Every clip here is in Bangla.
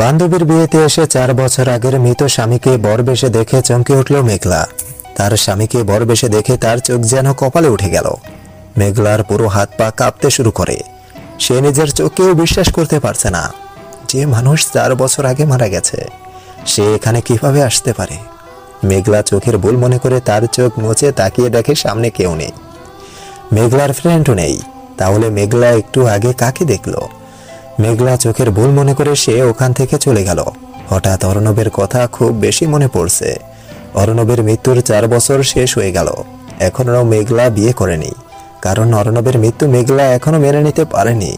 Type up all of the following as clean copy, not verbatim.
বান্ধবীর বিয়েতে এসে 4 বছর আগের মৃত স্বামীকে বরবেশে দেখে চমকে উঠল মেঘলা। তার স্বামীকে বরবেশে দেখে তার চোখ যেন কপালে উঠে গেল। মেঘলার পুরো হাত পা কাঁপতে শুরু করে। সে নিজের চোখকেও বিশ্বাস করতে পারছে না যে মানুষ 4 বছর আগে মারা গেছে সে এখানে কিভাবে আসতে পারে। মেঘলা চোখের ভুল মনে করে তার চোখ মুছে তাকিয়ে দেখে সামনে কেউ নেই। মেঘলার ফ্রেন্ডও নেই। তাহলে মেঘলা একটু আগে কাকে দেখলো? মেঘলা চোখের ভুল মনে করে সে ওখান থেকে চলে গেল। হঠাৎ অর্ণবের কথা খুব বেশি মনে পড়ছে। অর্ণবের মৃত্যুর 4 বছর শেষ হয়ে গেল। এখনো মেঘলা বিয়ে করেনি, কারণ অর্ণবের মৃত্যু মেঘলা এখনো মেনে নিতে পারেনি।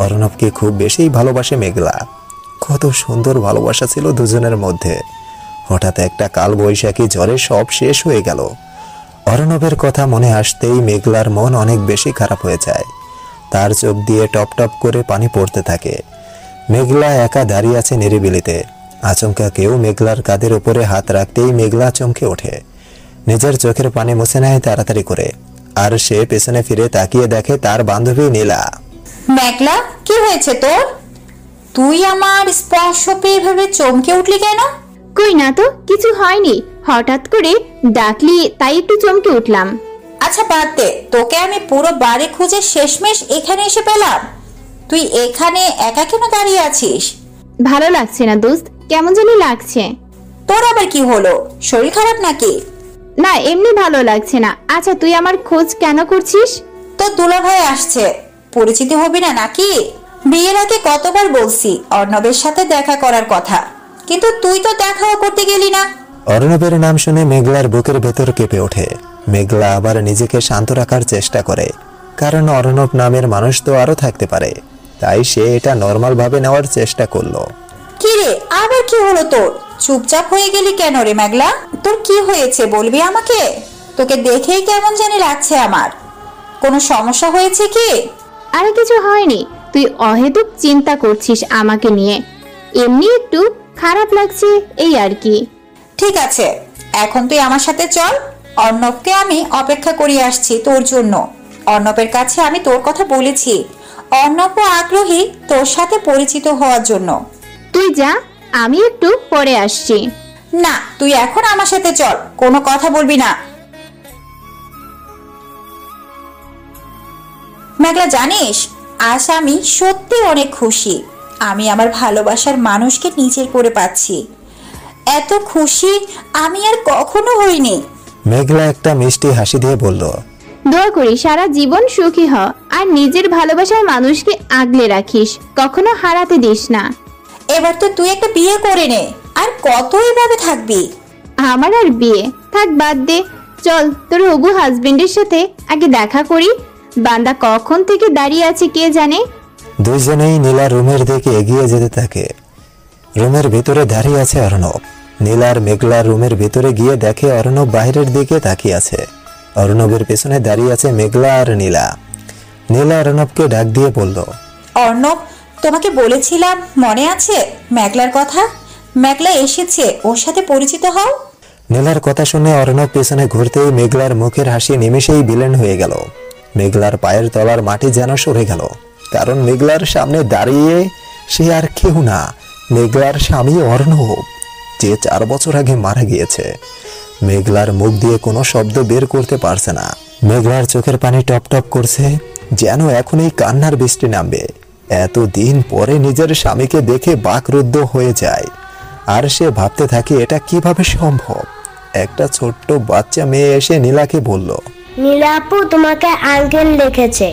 অর্ণবকে খুব বেশি ভালোবাসে মেঘলা। কত সুন্দর ভালোবাসা ছিল দুজনের মধ্যে। হঠাৎ একটা কালবৈশাখী ঝড়ে সব শেষ হয়ে গেল। অর্ণবের কথা মনে আসতেই মেঘলার মন অনেক বেশি খারাপ হয়ে যায়। তার চোখ দিয়ে টপ টপ করে পানি পড়তে থাকে। মেঘলা একা দাঁড়িয়ে আছে নিরিবিলিতে। আচমকা কেউ মেঘলার কাঁধের উপরে হাত রাখতেই মেঘলা চমকে ওঠে। নিজের চোখের পানি মুছে নেয় তাড়াতাড়ি করে। আর সে পেছনে ফিরে তাকিয়ে দেখে তার বান্ধবী নীলা। মেঘলা, কি হয়েছে তোর? তুই আমার স্পর্শ পেয়ে ভেবে চমকে উঠলি কেন? কই না তো, কিছু হয়নি। হঠাৎ করে ডাকলি তাই একটু চমকে উঠলাম। আচ্ছা বাদ দে, তোকে আমি পুরো বাড়ি খুঁজে শেষমেশ এখানে এসে পেলাম। তুই এখানে একা কেন দাঁড়িয়ে আছিস? ভালো লাগছে না দোস্ত, কেমন জানি লাগছে। তোর আবার কি হলো? শরীর খারাপ নাকি? না, এমনি ভালো লাগছে না। আচ্ছা, তুই আমার খোঁজ কেন করছিস? তোর দুলাভাই আসছে, পরিচিতি হবে না নাকি? বিয়ের আগে কতবার বলছি অর্ণবের সাথে দেখা করার কথা, কিন্তু তুই তো দেখাও করতে গেলি না। অর্ণবের নাম শুনে মেঘলার বুকের ভেতর কেঁপে ওঠে। মেঘলা আবার নিজেকে শান্ত রাখার চেষ্টা করে, কারণ অর্ণব নামের মানুষ তো আরো থাকতে পারে। তাই সে এটা নর্মাল ভাবে নেওয়ার চেষ্টা করলো। কি রে, আবার কি হলো তোর? চুপচাপ হয়ে গেলি কেন রে মেঘলা? তোর কি হয়েছে বলবি আমাকে? তোকে দেখেই কেমন জানি লাগছে আমার। কোনো সমস্যা হয়েছে কি? আরে কিছু হয়নি, তুই অহেতুক চিন্তা করছিস আমাকে নিয়ে। এমনি একটু খারাপ লাগছে, এই আর কি। ঠিক আছে, এখন তুই আমার সাথে চল। অর্ণবকে আমি অপেক্ষা করিয়ে আসছি তোর জন্য। অর্ণবের কাছে আমি তোর কথা বলেছি। অর্ণবও আগ্রহী তোর সাথে পরিচিত হওয়ার জন্য। তুই যা, আমি একটু পরে আসছি। না, তুই এখন আমার সাথে চল, কোনো কথা বলবি না। মেঘলা, জানিস আজ আমি সত্যি অনেক খুশি। আমি আমার ভালোবাসার মানুষকে নিজের করে পাচ্ছি। এত খুশি আমি আর কখনো হইনি। মেঘলা একটা মিষ্টি হাসি দিয়ে বলল, দোয়া করি সারা জীবন সুখী হ, আর নিজের ভালোবাসার মানুষকে আগলে রাখিস, কখনো হারাতে দিস না। এবার তো তুই একটা বিয়ে করে নে, আর কত এভাবে থাকবি? আমার আর বিয়ে থাক, বাদ দে। চল তোর হবু হাজবেন্ডের সাথে আগে দেখা করি। বান্দা কখন থেকে দাঁড়িয়ে আছে কে জানে। দুইজনেই নীলা রুমের দিকে এগিয়ে যেতে থাকে। রুমের ভিতরে দাঁড়িয়ে আছে অর্ণব। নীলার মেঘলা রুমের ভিতরে গিয়ে দেখে অর্ণব বাইরের দিকে তাকিয়ে আছে। অর্ণবের পেছনে দাঁড়িয়ে আছে মেঘলা আর নীলা। নীলা অর্ণবকে ডাক দিয়ে বলল, অর্ণব, তোমাকে বলেছিলাম মনে আছে মেঘলার কথা? মেঘলা এসেছে, ওর সাথে পরিচিত হও। নীলার কথা শুনে অর্ণব পেছনে ঘুরতেই মেঘলার মুখের হাসি নিমেষেই বিলীন হয়ে গেল। মেঘলার পায়ের তলার মাটি যেন সরে গেল, কারণ মেঘলার সামনে দাঁড়িয়ে সে আর কেউ না, মেঘলার স্বামী অর্ণব, যে 4 বছর আগে মারা গিয়েছে। মেঘলার মুখ দিয়ে কোনো শব্দ বের করতে পারছে না। মেঘলার চোখের পানি টপ টপ করছে, যেন এখনই কান্নার বৃষ্টি নামবে। এতদিন পরে নিজের স্বামীকে দেখে বাকরুদ্ধ হয়ে যায়। আর সে ভাবতে থাকে এটা কিভাবে সম্ভব। একটা ছোট্ট বাচ্চা মেয়ে এসে নীলাকে বলল, নীলা আপু তোমাকে আঙ্কেল ডেকেছে।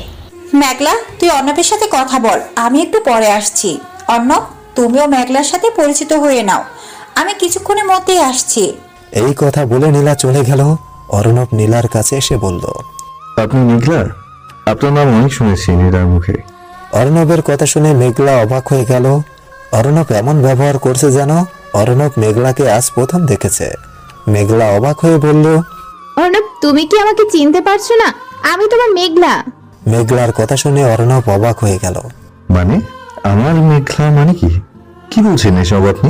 মেঘলা, তুই অর্ণবের সাথে কথা বল, আমি একটু পরে আসছি। অর্ণব, তুমিও মেঘলার সাথে পরিচিত হয়ে নাও, আমি কিছুক্ষণের মধ্যেই আসছি। এই কথা বলে নীলা চলে গেল। অর্ণব নীলার কাছে এসে বলল, আপনি মেঘলা? আপনার নাম অনেক শুনেছি নীলার মুখে। অর্ণবের কথা শুনে মেঘলা অবাক হয়ে গেল। অর্ণব এমন ব্যবহার করছে যেন অর্ণব মেঘলাকে আজ প্রথম দেখেছে। মেঘলা অবাক হয়ে বলল, অর্ণব, তুমি কি আমাকে চিনতে পারছো না? আমি তোমার মেঘলা। মেঘলার কথা শুনে অর্ণব অবাক হয়ে গেল। মানে আমার মেঘলা মানে কি? কি বলছেন এসব আপনি?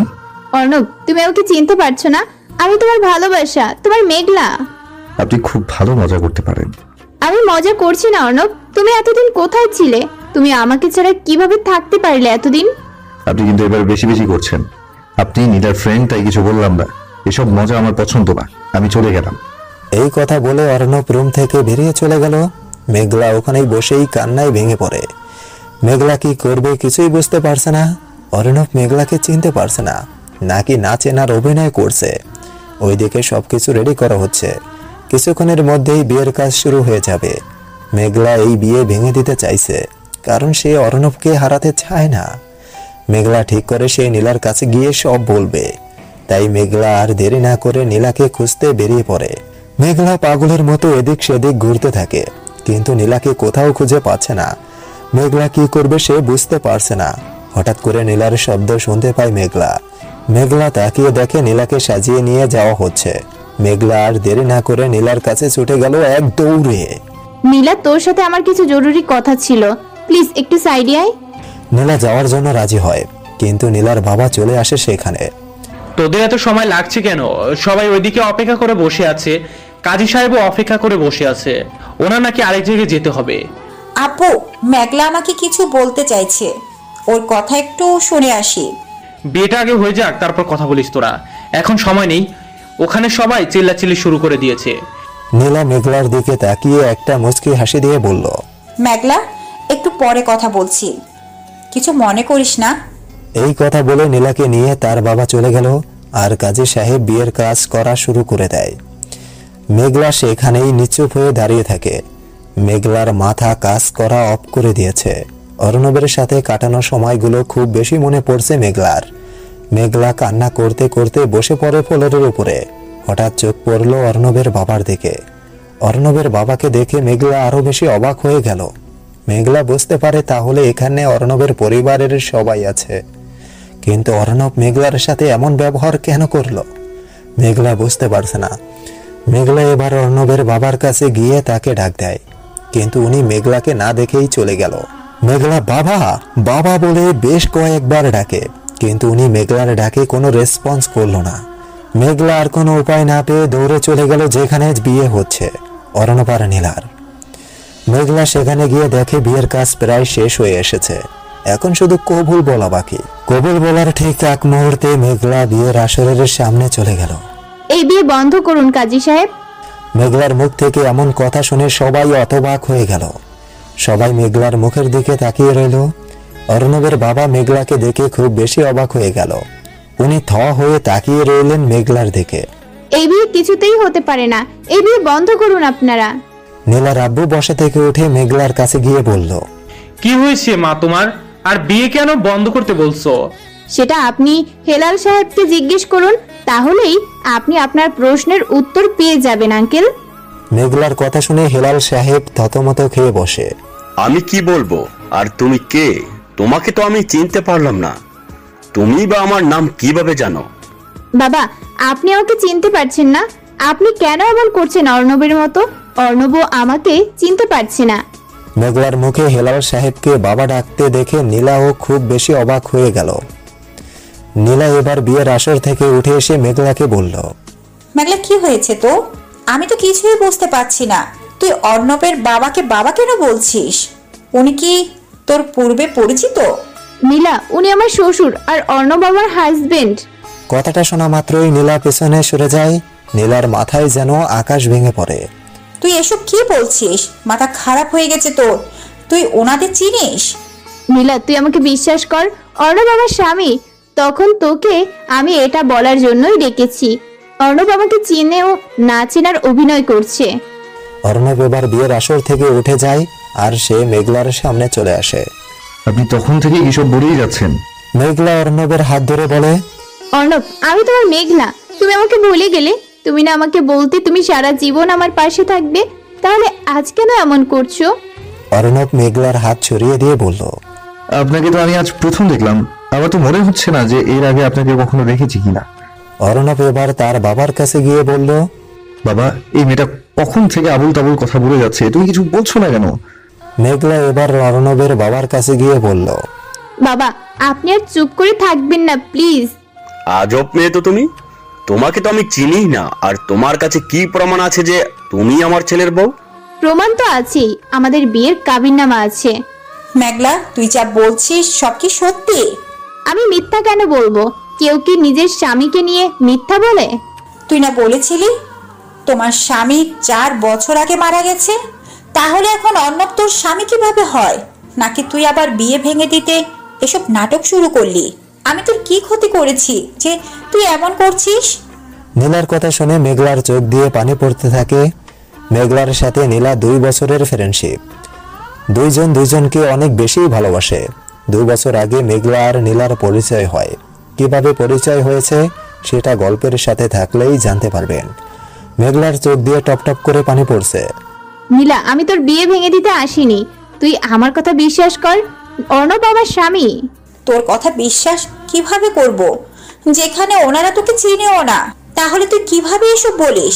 অর্ণব, তুমি আমাকে চিনতে পারছো না? আমি তোমার ভালোবাসা, তোমার মেঘলা। আপনি খুব ভালো মজা করতে পারেন। আমি মজা করছি না অর্ণব। তুমি এতদিন কোথায় ছিলে? তুমি আমাকে ছাড়া কিভাবে থাকতে পারলে এতদিন? আপনি কিন্তু এবার বেশি বেশি করছেন। আপনি নীলার ফ্রেন্ড, তাই কিছু বললাম না। এসব মজা আমার পছন্দ না, আমি চলে গেলাম। এই কথা বলে অর্ণব রুম থেকে বেরিয়ে চলে গেল। মেঘলা ওখানেই বসেই কান্নায় ভেঙে পড়ে। মেঘলা কি করবে কিছুই বুঝতে পারছে না। অর্ণব মেঘলাকে চিনতে পারছে না, নাকি না চেনার অভিনয় করছে। ওইদিকে সবকিছু রেডি করা হচ্ছে। কিছুক্ষণের মধ্যেই বিয়ের কাজ শুরু হয়ে যাবে। মেঘলা এই বিয়ে ভেঙে দিতে চাইছে, কারণ সে অর্ণবকে হারাতে চায় না। মেঘলা ঠিক করে সে নীলার কাছে গিয়ে সব বলবে। তাই মেঘলা আর দেরি না করে নীলাকে খুঁজতে বেরিয়ে পড়ে। মেঘলা পাগলের মতো এদিক সেদিক ঘুরতে থাকে, কিন্তু নীলাকে কোথাও খুঁজে পাচ্ছে না। মেঘলা কি করবে সে বুঝতে পারছে না। হঠাৎ করে নীলার শব্দ শুনতে পায় মেঘলা। মেঘলা তাকিয়ে দেখে নীলাকে সাজিয়ে নিয়ে যাওয়া হচ্ছে। মেঘলা আর দেরি না করে নীলার কাছে ছুটে গেল এক দৌড়ে। নীলা, তোর সাথে আমার কিছু জরুরি কথা ছিল, প্লিজ একটু সাইডে আয়। নীলা যাওয়ার জন্য রাজি হয়, কিন্তু নীলার বাবা চলে আসে সেখানে। তোদের এত সময় লাগছে কেন? সবাই ওইদিকে অপেক্ষা করে বসে আছে। কাজী সাহেবও অপেক্ষা করে বসে আছে। ওনার নাকি আরেক জায়গায় যেতে হবে। আপু, মেঘলা আমাকে কিছু বলতে চাইছে, ওর কথা একটু শুনে আসি। বিয়েটা আগে হয়ে যাক, তারপর কথা বলিস তোরা। এখন সময় নেই। ওখানে সবাই চিল্লাচিল্লি শুরু করে দিয়েছে। নীলা মেঘলার দিকে তাকিয়ে একটা মুচকি হাসি দিয়ে বলল, মেঘলা, একটু পরে কথা বলছি, কিছু মনে করিস না। এই কথা বলে নীলাকে নিয়ে তার বাবা চলে গেল, আর কাজী সাহেব বিয়ের কাজ করা শুরু করে দেয়। মেঘলা সেখানেই নিচুপ হয়ে দাঁড়িয়ে থাকে। মেঘলার মাথা কাজ করা অফ করে দিয়েছে। অর্ণবের সাথে কাটানো সময়গুলো খুব বেশি মনে পড়ছে মেঘলার। মেঘলা কান্না করতে করতে বসে পড়ে ফ্লোরের উপরে। হঠাৎ চোখ পড়ল অর্ণবের বাবার দিকে। অর্ণবের বাবাকে দেখে মেঘলা আরো বেশি অবাক হয়ে গেল। মেঘলা বুঝতে পারে তাহলে এখানে অর্ণবের পরিবারের সবাই আছে, কিন্তু অর্ণব মেঘলার সাথে এমন ব্যবহার কেন করলো মেঘলা বুঝতে পারছে না। মেঘলা এবার অর্ণবের বাবার কাছে গিয়ে তাকে ডাক দেয়, কিন্তু উনি মেঘলাকে না দেখেই চলে গেল। মেঘলা বাবা বাবা বলে বেশ কয়েকবার ডাকে, কিন্তু উনি মেঘলার ডাকে কোনো রেসপন্স করলো না। মেঘলা আর কোনো উপায় না পেয়ে দৌড়ে চলে গেল যেখানে বিয়ে হচ্ছে, অর্ণব আর নীলার। মেঘলা সেখানে গিয়ে দেখে বিয়ের কাজ প্রায় শেষ হয়ে এসেছে। এখন শুধু কবুল বলা বাকি। কবুল বলার ঠিক এক মুহূর্তে মেঘলা বিয়ের আসরের সামনে চলে গেল। এই বিয়ে বন্ধ করুন কাজী সাহেব। মেঘলার মুখ থেকে এমন কথা শুনে সবাই অতবাক হয়ে গেল। সবাই মেঘলার মুখের দিকে তাকিয়ে রইল। অর্ণবের বাবা মেঘলাকে দেখে খুব বেশি অবাক হয়ে গেল। উনি থ হয়ে তাকিয়ে রইলেন মেঘলার দিকে। এই বিয়ে কিছুতেই হতে পারে না, এই বিয়ে বন্ধ করুন আপনারা। নীলার আব্বু বসা থেকে উঠে মেঘলার কাছে গিয়ে বলল, কি হয়েছে মা তোমার? আর বিয়ে কেন বন্ধ করতে বলছো? সেটা আপনি হেলাল সাহেবকে জিজ্ঞেস করুন, তাহলেই আপনি আপনার প্রশ্নের উত্তর পেয়ে যাবেন আঙ্কেল। মেঘলার কথা শুনে হেলাল সাহেব থতমত খেয়ে বসে। আমি কি বলবো? আর তুমি কে? তোমাকে তো আমি চিনতে পারলাম না। তুমি বা আমার নাম কিভাবে জানো? বাবা, আপনি আমাকে চিনতে পারছেন না? আপনি কেন এমন করছেন অর্ণবের মতো? অর্ণব আমাকে চিনতে পারছে না। মেঘলার মুখে হেলাল সাহেবকে বাবা ডাকতে দেখে নীলাও খুব বেশি অবাক হয়ে গেল। নীলা এবার বিয়ের আসর থেকে উঠে এসে মেঘলাকে বলল, মেঘলা, কি হয়েছে তো? আমি তো কিছুই বুঝতে পারছি না। তুই অর্ণবের বাবাকে বাবা কেন বলছিস? উনি কি তোর পূর্বে পরিচিত? নীলা, উনি আমার শ্বশুর আর অর্ণব আমার হাজবেন্ড। কথাটা শোনা মাত্রই নীলা পেছনে সরে যায়। নীলার মাথায় যেন আকাশ ভেঙে পড়ে। তুই এসব কি বলছিস? মাথা খারাপ হয়ে গেছে তোর? তুই ওনাদের চিনিস? নীলা, তুই আমাকে বিশ্বাস কর, অর্ণব আমার স্বামী। তখন তোকে আমি এটা বলার জন্যই ডেকেছি। অর্ণব আমাকে চিনেও না চেনার অভিনয় করছে। অর্ণব এবার বিয়ের আসর থেকে উঠে যায় আর সে মেঘলার সামনে চলে আসে। আপনি তখন থেকে এসব বলেই যাচ্ছেন। মেঘলা অর্ণবের হাত ধরে বলে, অর্ণব, আমি তোমার মেঘলা, তুমি আমাকে ভুলে গেলে? তুমি না আমাকে বলতে তুমি সারা জীবন আমার পাশে থাকবে, তাহলে আজ কেন এমন করছো? অর্ণব মেঘলার হাত ছড়িয়ে দিয়ে বলল, আপনাকে তো আমি আজ প্রথম দেখলাম। আমার তো মনে হচ্ছে না যে এর আগে আপনাকে কখনো দেখেছি কিনা। অর্ণব এবার তার বাবার কাছে গিয়ে বলল, বাবা, এই মেয়েটা কখন থেকে আবুল তাবুল কথা বলে যাচ্ছে, তুমি কিছু বলছো না কেন? মেঘলা এবার অর্ণবের বাবার কাছে গিয়ে বলল, বাবা, আপনি আর চুপ করে থাকবেন না প্লিজ। আজব মেয়ে তো তুমি। তোমাকে তো আমি চিনি না, আর তোমার কাছে কি প্রমাণ আছে যে তুমি আমার ছেলের বউ? প্রমাণ তো আছেই, আমাদের বিয়ের কাবিননামা আছে। মেঘলা, তুই যা বলছিস সব কি সত্যি? আমি মিথ্যা কেন বলবো? কেউ কি নিজের স্বামীকে নিয়ে মিথ্যা বলে? তুই না বলেছিলি তোমার স্বামী 4 বছর আগে মারা গেছে? তাহলে এখন অর্ণব তোর স্বামী কিভাবে হয়? নাকি তুই আবার বিয়ে ভেঙে দিতে এসব নাটক শুরু করলি? আমি তোর কি ক্ষতি করেছি যে তুই এমন করছিস? নীলার কথা শুনে মেঘলার চোখ দিয়ে পানি পড়তে থাকে। মেঘলার সাথে নীলা 2 বছরের ফ্রেন্ডশিপ। দুইজন দুইজনকে অনেক বেশি ভালোবাসে। 2 বছর আগে মেঘলা আর নীলার পরিচয় হয়। কিভাবে পরিচয় হয়েছে সেটা গল্পের সাথে থাকলেই জানতে পারবেন। মেঘলার চোখ দিয়ে টপ টপ করে পানি পড়ছে। নীলা, আমি তোর বিয়ে ভেঙে দিতে আসিনি, তুই আমার কথা বিশ্বাস কর। অর্ণব আমার স্বামী। তোর কথা বিশ্বাস কিভাবে করব যেখানে ওনারা তোকে চিনেও না? তাহলে তুই কিভাবে এসব বলিস?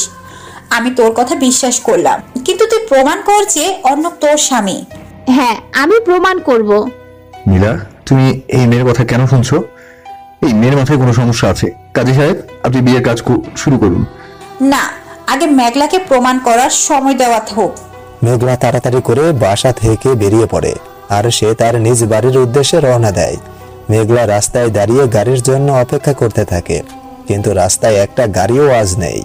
আমি তোর কথা বিশ্বাস করলাম, কিন্তু তুই প্রমাণ কর যে অর্ণব তোর স্বামী। হ্যাঁ, আমি প্রমাণ করব। নীলা, তুমি এই মেয়ের কথা কেন শুনছো? এই মেয়ের মাথায় কোনো সমস্যা আছে। কাজী সাহেব, আপনি বিয়ের কাজ শুরু করুন। না, আগে মেঘলাকে প্রমাণ করার সময় দেওয়া হোক। মেঘলা তাড়াতাড়ি করে বাসা থেকে বেরিয়ে পড়ে আর সে তার নিজ বাড়ির উদ্দেশ্যে রওনা দেয়। মেঘলা রাস্তায় দাঁড়িয়ে গাড়ির জন্য অপেক্ষা করতে থাকে, কিন্তু রাস্তায় একটা গাড়িও আজ নেই।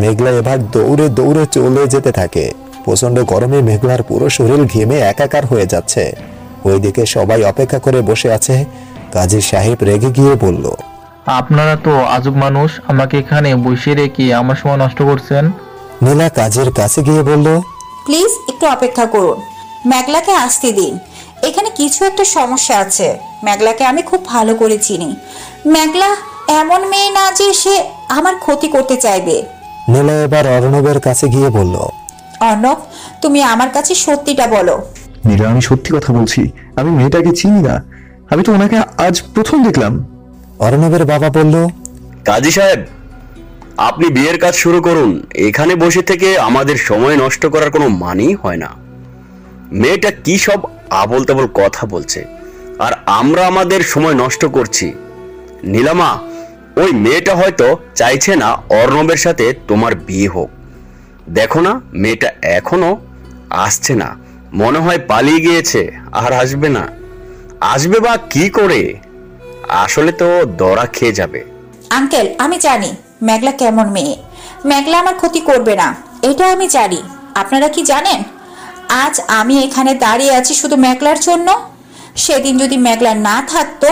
মেঘলা এবার দৌড়ে দৌড়ে চলে যেতে থাকে। প্রচন্ড গরমে মেঘলার পুরো শরীর ঘেমে একাকার হয়ে যাচ্ছে। ওইদিকে সবাই অপেক্ষা করে বসে আছে। কাজী সাহেব রেগে গিয়ে বলল, আপনারা তো আজব মানুষ, আমাকে এখানে বসিয়ে রেখে আমার সময় নষ্ট করছেন। নীলা কাজের কাছে গিয়ে বলল, প্লিজ একটু অপেক্ষা করুন, মেঘলাকে আসতে দিন। এখানে কিছু একটা সমস্যা আছে। মেঘলাকে আমি খুব ভালো করে চিনি। মেঘলা এমন মেয়ে না যে সে আমার ক্ষতি করতে চাইবে। নীলা এবার অর্ণবের কাছে গিয়ে বলল, অর্ণব, তুমি আমার কাছে সত্যিটা বলো। নীলা, আমি সত্যি কথা বলছি। আমি মেয়েটাকে চিনি না, আমি তো ওনাকে আজ প্রথম দেখলাম। অর্ণবের বাবা বলল, কাজী সাহেব, আপনি বিয়ের কাজ শুরু করুন। এখানে বসে থেকে আমাদের সময় নষ্ট করার কোনো মানেই হয় না। মেয়েটা কি সব আবোল তাবোল কথা বলছে, আর আমরা আমাদের সময় নষ্ট করছি। নীলামা, ওই মেয়েটা হয়তো চাইছে না অর্ণবের সাথে তোমার বিয়ে হোক। দেখো না, মেয়েটা এখনো আসছে না, মনে হয় পালিয়ে গিয়েছে, আর আসবে না। আসবে বা কি করে? আসলে তো দড়া খেয়ে যাবে। আঙ্কেল, আমি জানি মেঘলা কেমন মেয়ে। মেঘলা আমার ক্ষতি করবে না, এটা আমি জানি। আপনারা কি জানেন, আজ আমি এখানে দাঁড়িয়ে আছি শুধু মেঘলার জন্য। সেদিন যদি মেঘলা না থাকতো,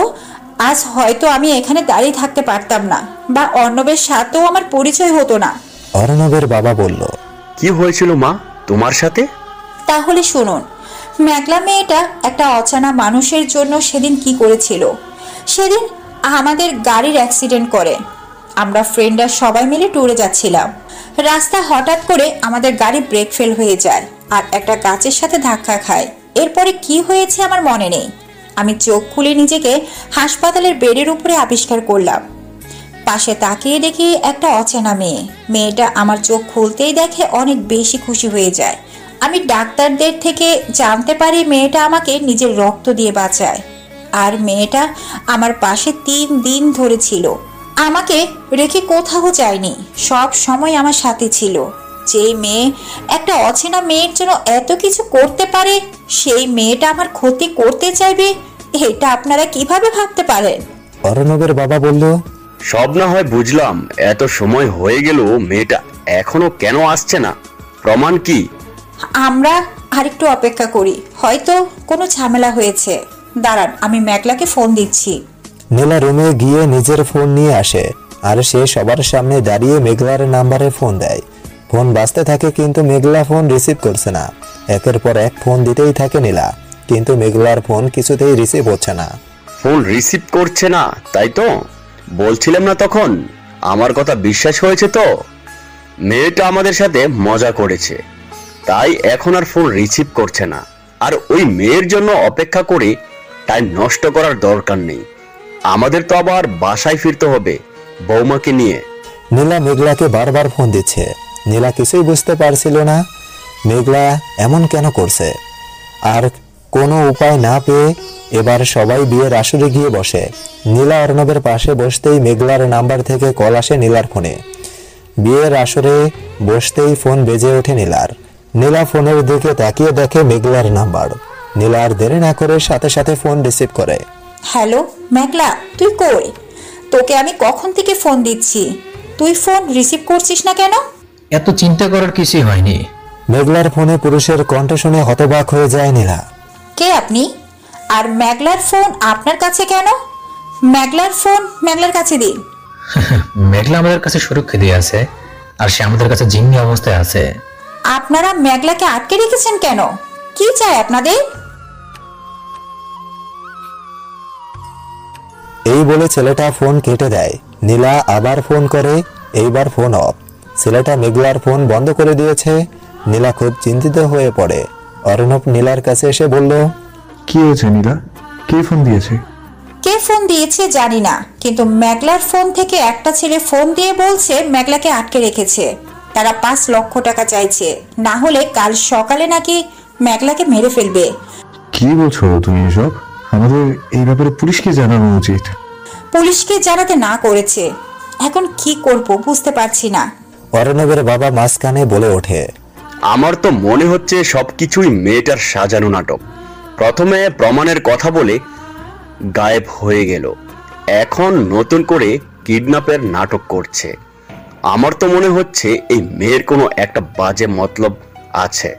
আজ হয়তো আমি এখানে দাঁড়িয়ে থাকতে পারতাম না, বা অর্ণবের সাথেও আমার পরিচয় হতো না। অর্ণবের বাবা বলল, কি হয়েছিল মা তোমার সাথে? তাহলে শুনুন, মেঘলা মেয়েটা একটা অচেনা মানুষের জন্য সেদিন কি করেছিল। সেদিন আমাদের গাড়ির অ্যাক্সিডেন্ট করে। আমরা ফ্রেন্ডরা সবাই মিলে ট্যুরে যাচ্ছিলাম। রাস্তা হঠাৎ করে আমাদের গাড়ি ব্রেক ফেল হয়ে যায় আর একটা গাছের সাথে ধাক্কা খায়। এরপরে কি হয়েছে আমার মনে নেই। আমি চোখ খুলে নিজেকে হাসপাতালের বেডের উপরে আবিষ্কার করলাম। পাশে তাকিয়ে দেখি একটা অচেনা মেয়ে। মেয়েটা আমার চোখ খুলতেই দেখে অনেক বেশি খুশি হয়ে যায়। আমি ডাক্তারদের থেকে জানতে পারি মেয়েটা আমাকে নিজের রক্ত দিয়ে বাঁচায়। আর মেয়েটা আমার পাশে 3 দিন ধরে ছিল, আমাকে রেখে কোথাও যায়নি, সব সময় আমার সাথে ছিল। যে মেয়ে একটা অচেনা মেয়ের জন্য এত কিছু করতে পারে, সেই মেয়েটা আমার ক্ষতি করতে চাইবে, এটা আপনারা কিভাবে ভাবতে পারেন? অর্ণবের বাবা বলল, সব না হয় বুঝলাম, এত সময় হয়ে গেল মেয়েটা এখনো কেন আসছে না? প্রমাণ কি? আমরা আরেকটু অপেক্ষা করি, হয়তো কোনো ঝামেলা হয়েছে। দাঁড়ান, আমি মেঘলাকে ফোন দিচ্ছি। নীলা রুমে গিয়ে নিজের ফোন নিয়ে আসে আর সে সবার সামনে দাঁড়িয়ে মেঘলার নাম্বারে ফোন দেয়। ফোন বাজতে থাকে, কিন্তু মেঘলা ফোন রিসিভ করছে না। একের পর এক ফোন দিতেই থাকে নীলা, কিন্তু মেঘলার ফোন কিছুতেই রিসিভ হচ্ছে না। ফোন রিসিভ করছে না, তাই তো বলছিলাম না তখন। আমার কথা বিশ্বাস হয়েছে তো? মেয়েটা আমাদের সাথে মজা করেছে, তাই এখন আর ফোন রিসিভ করছে না। আর ওই মেয়ের জন্য অপেক্ষা করে টাইম নষ্ট করার দরকার নেই। আমাদের তো আবার বাসায় ফিরতে হবে বৌমাকে নিয়ে। নীলা মেঘলাকে বারবার ফোন দিচ্ছে। নীলা কিছুই বুঝতে পারছিল না মেঘলা এমন কেন করছে। আর কোনো উপায় না পেয়ে এবার সবাই বিয়ের আসরে গিয়ে বসে। নীলা অর্ণবের পাশে বসতেই মেঘলার নাম্বার থেকে কল আসে নীলার ফোনে। বিয়ের আসরে বসতেই ফোন বেজে ওঠে নীলার। নীলা ফোনের দিকে তাকিয়ে দেখে মেঘলার নাম্বার। নীলা আর দেরি না করে সাথে সাথে ফোন রিসিভ করে। হ্যালো মেঘলা, তুই কই? তোকে আমি কখন থেকে ফোন দিচ্ছি, তুই ফোন রিসিভ করছিস না কেন? এত চিন্তা করার কিছুই হয়নি। মেঘলার ফোনে পুরুষের কণ্ঠ শুনে হতবাক হয়ে যায় নীলা। কে আপনি? আর মেঘলার ফোন আপনার কাছে কেন? মেঘলার ফোন মেঘলার কাছে দিন। মেঘলা আমাদের কাছে সুরক্ষিত আছে, আর সে আমাদের কাছে জিম্মি অবস্থায় আছে। আপনারা মেঘলাকে আটকে রেখেছেন কেন? কি চাই আপনাদের? এই বলে ছেলেটা ফোন কেটে দেয়। নীলা আবার ফোন করে, এইবার ফোন অফ। ছেলেটা মেঘলার ফোন বন্ধ করে দিয়েছে। নীলা খুব চিন্তিত হয়ে পড়ে। অর্ণব নীলার কাছে এসে বলল, কি হয়েছে নীলা? কে ফোন দিয়েছে? কে ফোন দিয়েছে জানি না, কিন্তু মেঘলার ফোন থেকে একটা ছেলে ফোন দিয়ে বলছে মেঘলাকে আটকে রেখেছে। তারা 5 লক্ষ টাকা চাইছে, না হলে কাল সকালে নাকি মেঘলাকে মেরে ফেলবে। কি বলছো তুমি এসব? আমাদের এই ব্যাপারে পুলিশকে জানানো উচিত। পুলিশকে জানাতে না করেছে, এখন কি করব বুঝতে পারছি না। অর্ণবের বাবা মাঝখানে বলে ওঠে, আমার তো মনে হচ্ছে সবকিছুই মেয়েটার সাজানো নাটক। প্রথমে প্রমাণের কথা বলে গায়েব হয়ে গেল, এখন নতুন করে কিডন্যাপের নাটক করছে। আমার তো মনে হচ্ছে এই মেয়ের কোনো একটা বাজে মতলব আছে,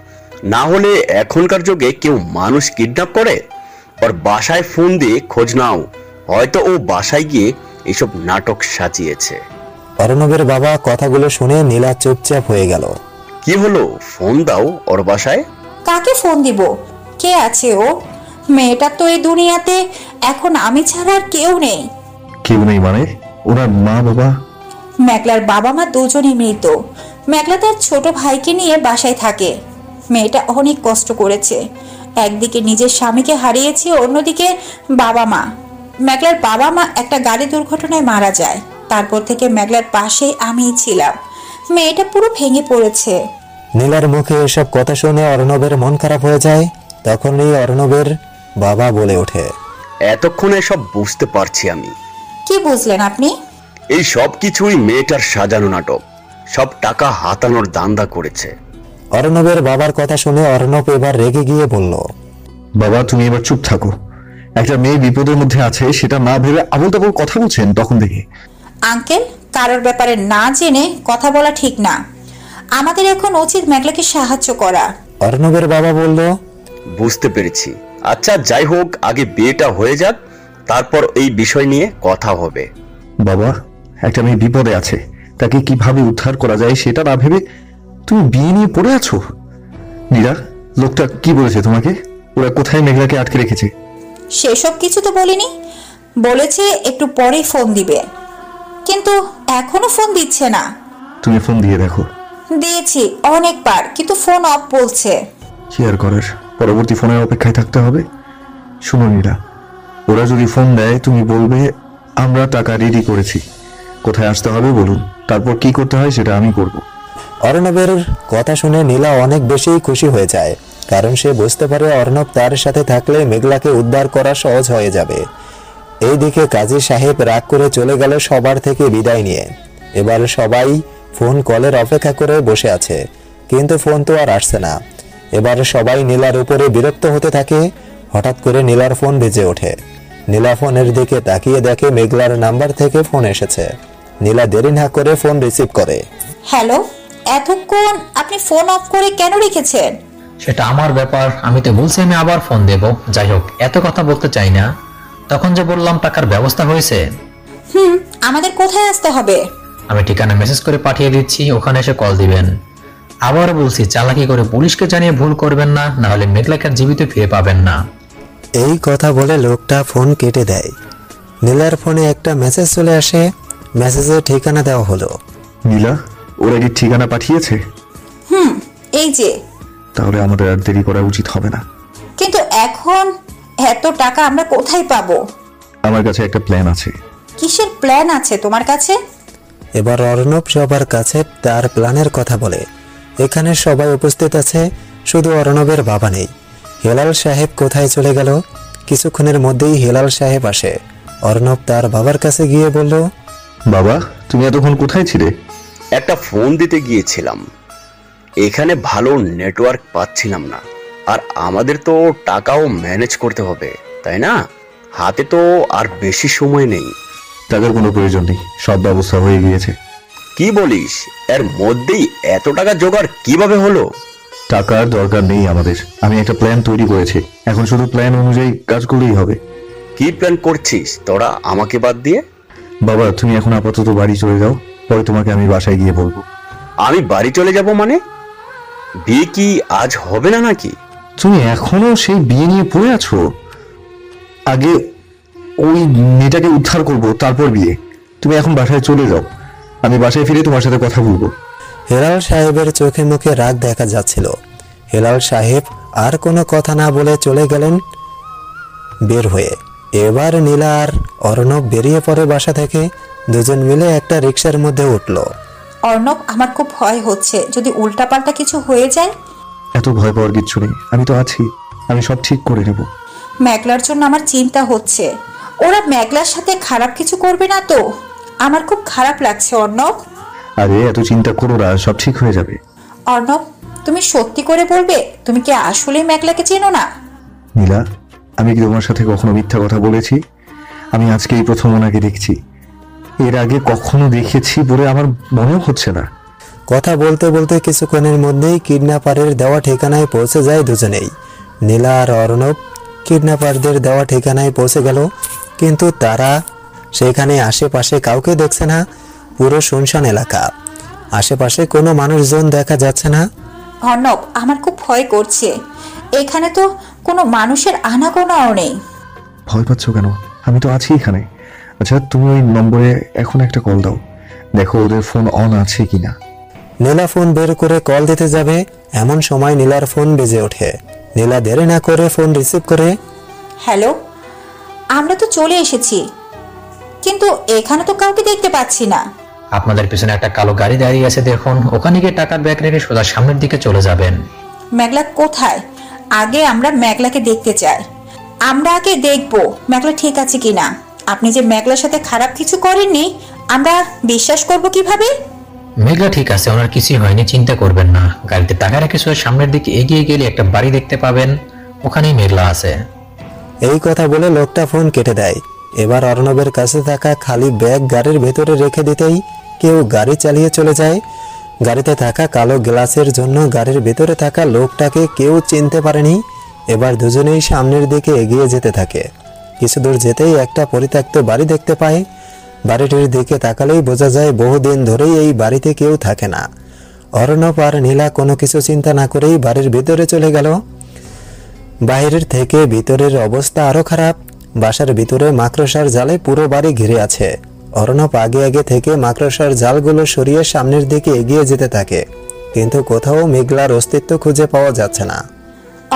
না হলে এখনকার যুগে কেউ মানুষ কিডন্যাপ করে? ওর বাসায় ফোন দিয়ে খোঁজ নাও, হয়তো ও বাসায় গিয়ে এসব নাটক সাজিয়েছে। অর্ণবের বাবা কথাগুলো শুনে নীলা চুপচাপ হয়ে গেল। কি হলো, ফোন দাও ওর বাসায়। কাকে ফোন দিব? কে আছে ও? মেয়েটা তো এই দুনিয়াতে এখন আমি ছাড়া আর কেউ নেই। কেউ নেই মানে? ওনার মা বাবা? মেঘলার বাবা মা দুজনই মৃত। মেঘলা তার ছোট ভাইকে নিয়ে বাসায় থাকে। মেয়েটা অনেক কষ্ট করেছে, একদিকে নিজের স্বামীকে হারিয়েছে, অন্যদিকে বাবা মা। মেঘলার বাবা মা একটা গাড়ি দুর্ঘটনায় মারা যায়, তারপর থেকে মেঘলার পাশেই আমিই ছিলাম। মেয়েটা পুরো ভেঙে পড়েছে। নীলার মুখে এসব কথা শুনে অর্ণবের মন খারাপ হয়ে যায়। তখনই অর্ণবের বাবা বলে ওঠে, এতক্ষণে সব বুঝতে পারছি আমি। কি বুঝলেন আপনি? এই সব কিছুই মেয়েটার সাজানো নাটক, সব টাকা হাতানোর দান্দা করেছে। অর্ণবের বাবার কথা শুনে অর্ণব এবার রেগে গিয়ে বলল, বাবা তুমি এবার চুপ থাকো। একটা মেয়ে বিপদের মধ্যে আছে সেটা না ভেবে আবল তাবল কথা বলছেন তখন থেকে। আঙ্কেল, কারোর ব্যাপারে না জেনে কথা বলা ঠিক না। আমাদের এখন উচিত মেঘলাকে সাহায্য করা। অর্ণবের বাবা বলল, বুঝতে পেরেছি। আচ্ছা যাই হোক, আগে বিয়েটা হয়ে যাক, তারপর এই বিষয় নিয়ে কথা হবে। বাবা একটা মেয়ে বিপদে আছে, তাকে কিভাবে উদ্ধার করা যায় সেটা না ভেবে তুমি বিয়ে নিয়ে পড়ে আছো। নীলা, লোকটা কি বলেছে তোমাকে? ওরা কোথায় মেঘলাকে আটকে রেখেছে? সেসব কিছু তো বলিনি, বলেছে একটু পরেই ফোন দিবে, কিন্তু এখনো ফোন দিচ্ছে না। তুমি ফোন দিয়ে দেখো। দিয়েছি অনেকবার, কিন্তু ফোন অফ বলছে। কি আর করার, পরবর্তী ফোনের অপেক্ষায় থাকতে হবে। শুনো নীলা, ওরা যদি ফোন দেয় তুমি বলবে আমরা টাকা রেডি করেছি, কোথায় আসতে হবে বলুন, তারপর কি করতে হয় সেটা আমি করব। অর্ণবের কথা শুনে নীলা অনেক বেশি খুশি হয়ে যায়, কারণ সে বুঝতে পারে অর্ণব তার সাথে থাকলে মেঘলাকে উদ্ধার করা সহজ হয়ে যাবে। এইদিকে কাজী সাহেব রাগ করে চলে গেল সবার থেকে বিদায় নিয়ে। এবার সবাই ফোন কলের অপেক্ষা করে বসে আছে, কিন্তু ফোন তো আর আসছে না। এবার সবাই নীলার উপরে বিরক্ত হতে থাকে। হঠাৎ করে নীলার ফোন বেজে ওঠে। নীলা ফোনের দিকে তাকিয়ে দেখে মেঘলার নাম্বার থেকে ফোন এসেছে। নীলা দেরি না করে ফোন রিসিভ করে। হ্যালো, এতক্ষণ আপনি ফোন অফ করে কেন রেখেছেন? সেটা আমার ব্যাপার, আমি তো বলছি আমি আবার ফোন দেব। যাই হোক, এত কথা বলতে চাই না। তখন যে বললাম টাকার ব্যবস্থা হয়েছে। আমাদের কোথায় আসতে হবে? আমি ঠিকানা মেসেজ করে পাঠিয়ে দিচ্ছি, ওখানে এসে কল দিবেন। আবার বলছি, চালাকি করে পুলিশকে জানিয়ে ভুল করবেন না, না হলে মেঘলাকে আর জীবিত ফিরে পাবেন না। এই কথা বলে লোকটা ফোন কেটে দেয়। নীলার ফোনে একটা মেসেজ চলে আসে। মেসেজে ঠিকানা দেওয়া হলো। নীলা, ওরা কি ঠিকানা পাঠিয়েছে? এই যে। তাহলে আমাদের আর দেরি করা উচিত হবে না। এখন এত টাকা আমরা কোথায় পাবো? আমার কাছে একটা প্ল্যান আছে। কিসের প্ল্যান আছে তোমার কাছে? এবার অর্ণব সবার কাছে তার প্ল্যানের কথা বলে। এখানে সবাই উপস্থিত আছে, শুধু অর্ণবের বাবা নেই। হেলাল সাহেব কোথায় চলে গেল? কিছুক্ষণের মধ্যেই হেলাল সাহেব আসে। অর্ণব তার বাবার কাছে গিয়ে বলল, বাবা, তুমি এতক্ষণ কোথায় ছিলে? একটা ফোন দিতে গিয়েছিলাম, এখানে ভালো নেটওয়ার্ক পাচ্ছিলাম না। আর আমাদের তো টাকাও ম্যানেজ করতে হবে, তাই না? হাতে তো আর বেশি সময় নেই। টাকার কোনো প্রয়োজন নেই, সব ব্যবস্থা হয়ে গিয়েছে। কি বলিস? এর মধ্যেই এত টাকা জোগাড় কিভাবে হলো? টাকার দরকার নেই আমাদের, আমি একটা প্ল্যান তৈরি করেছি, এখন শুধু প্ল্যান অনুযায়ী কাজ করলেই হবে। কি প্ল্যান করছিস তোরা আমাকে বাদ দিয়ে? বাবা, তুমি এখন আপাতত বাড়ি চলে যাও, পরে তোমাকে আমি বাসায় গিয়ে বলবো। আমি বাড়ি চলে যাব মানে? বিয়ে কি আজ হবে না নাকি? তুমি এখনো সেই বিয়ে নিয়ে পড়ে আছো? আগে ওই মেয়েটাকে উদ্ধার করব, তারপর বিয়ে। তুমি এখন বাসায় চলে যাও, আমি বাসায় ফিরে তোমার সাথে কথা বলবো। হেলাল সাহেবের চোখে মুখে রাগ দেখা যাচ্ছিল। হেলাল সাহেব আর কোনো কথা না বলে চলে গেলেন বের হয়ে। এবার নীলা আর অর্ণব বেরিয়ে পড়ে বাসা থেকে। দুজন মিলে একটা রিক্সার মধ্যে উঠল। অর্ণব, আমার খুব ভয় হচ্ছে, যদি উল্টাপাল্টা কিছু হয়ে যায়। এত ভয় পাওয়ার কিচ্ছু নেই, আমি তো আছি, আমি সব ঠিক করে নেব। মেঘলার জন্য আমার চিন্তা হচ্ছে, ওরা মেঘলার সাথে খারাপ কিছু করবে না তো? আমার খুব খারাপ লাগছে অর্ণব। আরে এত চিন্তা করো না, সব ঠিক হয়ে যাবে। অর্ণব, তুমি সত্যি করে বলবে, তুমি কি আসলে মেঘলাকে চেনো না? নীলা, আমি কি তোমার সাথে কখনো মিথ্যা কথা বলেছি? আমি আজকে এই প্রথম ওনাকে দেখছি, এর আগে কখনো দেখেছি বলে আমার মনেও হচ্ছে না। কথা বলতে বলতে কিছুক্ষণের মধ্যেই কিডন্যাপারের দেওয়া ঠিকানায় পৌঁছে যায় দুজনেই। নীলা আর অর্ণব কিডন্যাপারদের দেওয়া ঠিকানায় পৌঁছে গেল, কিন্তু তারা সেখানে আশেপাশে কাউকে দেখছে না। পুরো শুনশান এলাকা, আশেপাশে কোনো মানুষজন দেখা যাচ্ছে না। অর্ণব, আমার খুব ভয় করছে, এখানে তো কোনো মানুষের আনাগোনাও নেই। ভয় পাচ্ছ কেন? আমি তো আছি এখানে। আচ্ছা, তুমি ওই নম্বরে এখন একটা কল দাও, দেখো ওদের ফোন অন আছে কিনা। নীলা ফোন বের করে কল দিতে যাবে, এমন সময় নীলার ফোন বেজে ওঠে। নীলা দেরি না করে ফোন রিসিভ করে, হ্যালো, আমরা তো চলে এসেছি, কিন্তু এখানে তো কাউকে দেখতে পাচ্ছি না। আপনাদের পিছনে একটা কালো গাড়ি দাঁড়িয়ে আছে, দেখুন। ওখানে গিয়ে টাকার ব্যাগ রেখে সোজা সামনের দিকে চলে যাবেন। মেঘলা কোথায়? আগে আমরা মেঘলাকে দেখতে চাই। আমরা আগে দেখব মেঘলা ঠিক আছে কিনা। আপনি যে মেঘলার সাথে খারাপ কিছু করেননি, আমরা বিশ্বাস করব কিভাবে? মেঘলা ঠিক আছে, ওনার কিছুই হয়নি, চিন্তা করবেন না। গাড়িতে টাকা রেখে সোজা সামনের দিকে এগিয়ে গেলে একটা বাড়ি দেখতে পাবেন, ওখানেই মেঘলা আছে। এই কথা বলে লোকটা ফোন কেটে দেয়। এবার অর্ণবের কাছে থাকা খালি ব্যাগ গাড়ির ভেতরে রেখে দিতেই কেউ গাড়ি চালিয়ে চলে যায়। গাড়িতে থাকা কালো গ্লাসের জন্য গাড়ির ভেতরে থাকা লোকটাকে কেউ চিনতে পারেনি। এবার দুজনেই সামনের দিকে এগিয়ে যেতে থাকে। কিছু দূর যেতেই একটা পরিত্যক্ত বাড়ি দেখতে পায়। বাড়িটির দিকে তাকালেই বোঝা যায় বহুদিন ধরেই এই বাড়িতে কেউ থাকে না। অর্ণব আর নীলা কোনো কিছু চিন্তা না করেই বাড়ির ভিতরে চলে গেল। বাইরের থেকে ভিতরের অবস্থা আরো খারাপ। বাসার ভিতরে মাকড়সার জালে পুরো বাড়ি ঘিরে আছে। অর্ণব আগে আগে থেকে মাকড়সার জালগুলো সরিয়ে সামনের দিকে এগিয়ে যেতে থাকে, কিন্তু কোথাও মেঘলার অস্তিত্ব খুঁজে পাওয়া যাচ্ছে না।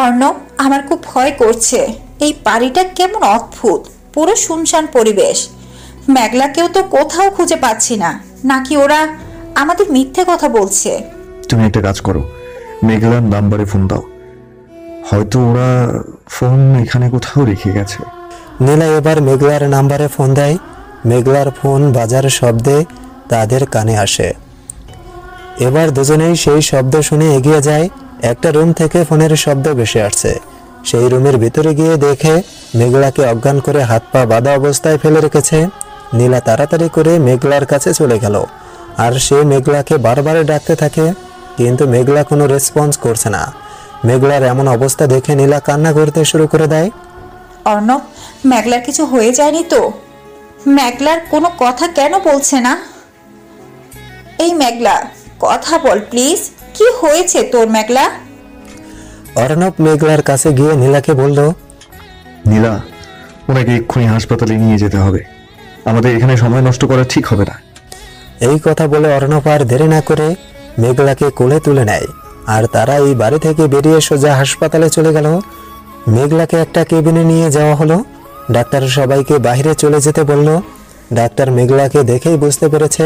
অর্ণব, আমার খুব ভয় করছে, এই বাড়িটা কেমন অদ্ভুত, পুরো শুনশান পরিবেশ। মেঘলাকেও তো কোথাও খুঁজে পাচ্ছি না, নাকি ওরা আমাদের মিথ্যে কথা বলছে? তুমি একটা কাজ করো, মেঘলার নাম্বারে ফোন দাও, হয়তো ওরা ফোন এখানে কোথাও রেখে গেছে। নীলা এবার মেঘলার নাম্বারে ফোন দেয়। মেঘলার ফোন বাজার শব্দে তাদের কানে আসে। এবার দুজনেই সেই শব্দ শুনে এগিয়ে যায়। একটা রুম থেকে ফোনের শব্দ ভেসে আসছে। সেই রুমের ভিতরে গিয়ে দেখে মেঘলাকে অজ্ঞান করে হাত পা বাঁধা অবস্থায় ফেলে রেখেছে। নীলা তাড়াতাড়ি করে মেঘলার কাছে চলে গেল, আর সে মেঘলাকে বারবার ডাকতে থাকে, কিন্তু মেঘলা কোনো রেসপন্স করছে না। মেঘলার এমন অবস্থা দেখে নীলা কান্না করতে শুরু করে দেয়। অর্ণব, মেঘলার কিছু হয়ে যায়নি তো? মেঘলার কোনো কথা কেন বলছে না? এই মেঘলা, কথা বল প্লিজ, কি হয়েছে তোর মেঘলা? অর্ণব মেঘলার কাছে গিয়ে নীলাকে বলল, নীলা, ওনাকে এক্ষুনি হাসপাতালে নিয়ে যেতে হবে, আমাদের এখানে সময় নষ্ট করা ঠিক হবে না। এই কথা বলে অর্ণব আর দেরি না করে মেঘলাকে কোলে তুলে নেয়, আর তারা এই বাড়ি থেকে বেরিয়ে সোজা হাসপাতালে চলে গেল। মেঘলাকে একটা কেবিনে নিয়ে যাওয়া হলো। ডাক্তার সবাইকে বাইরে চলে যেতে বলল। ডাক্তার মেঘলাকে দেখেই বুঝতে পেরেছে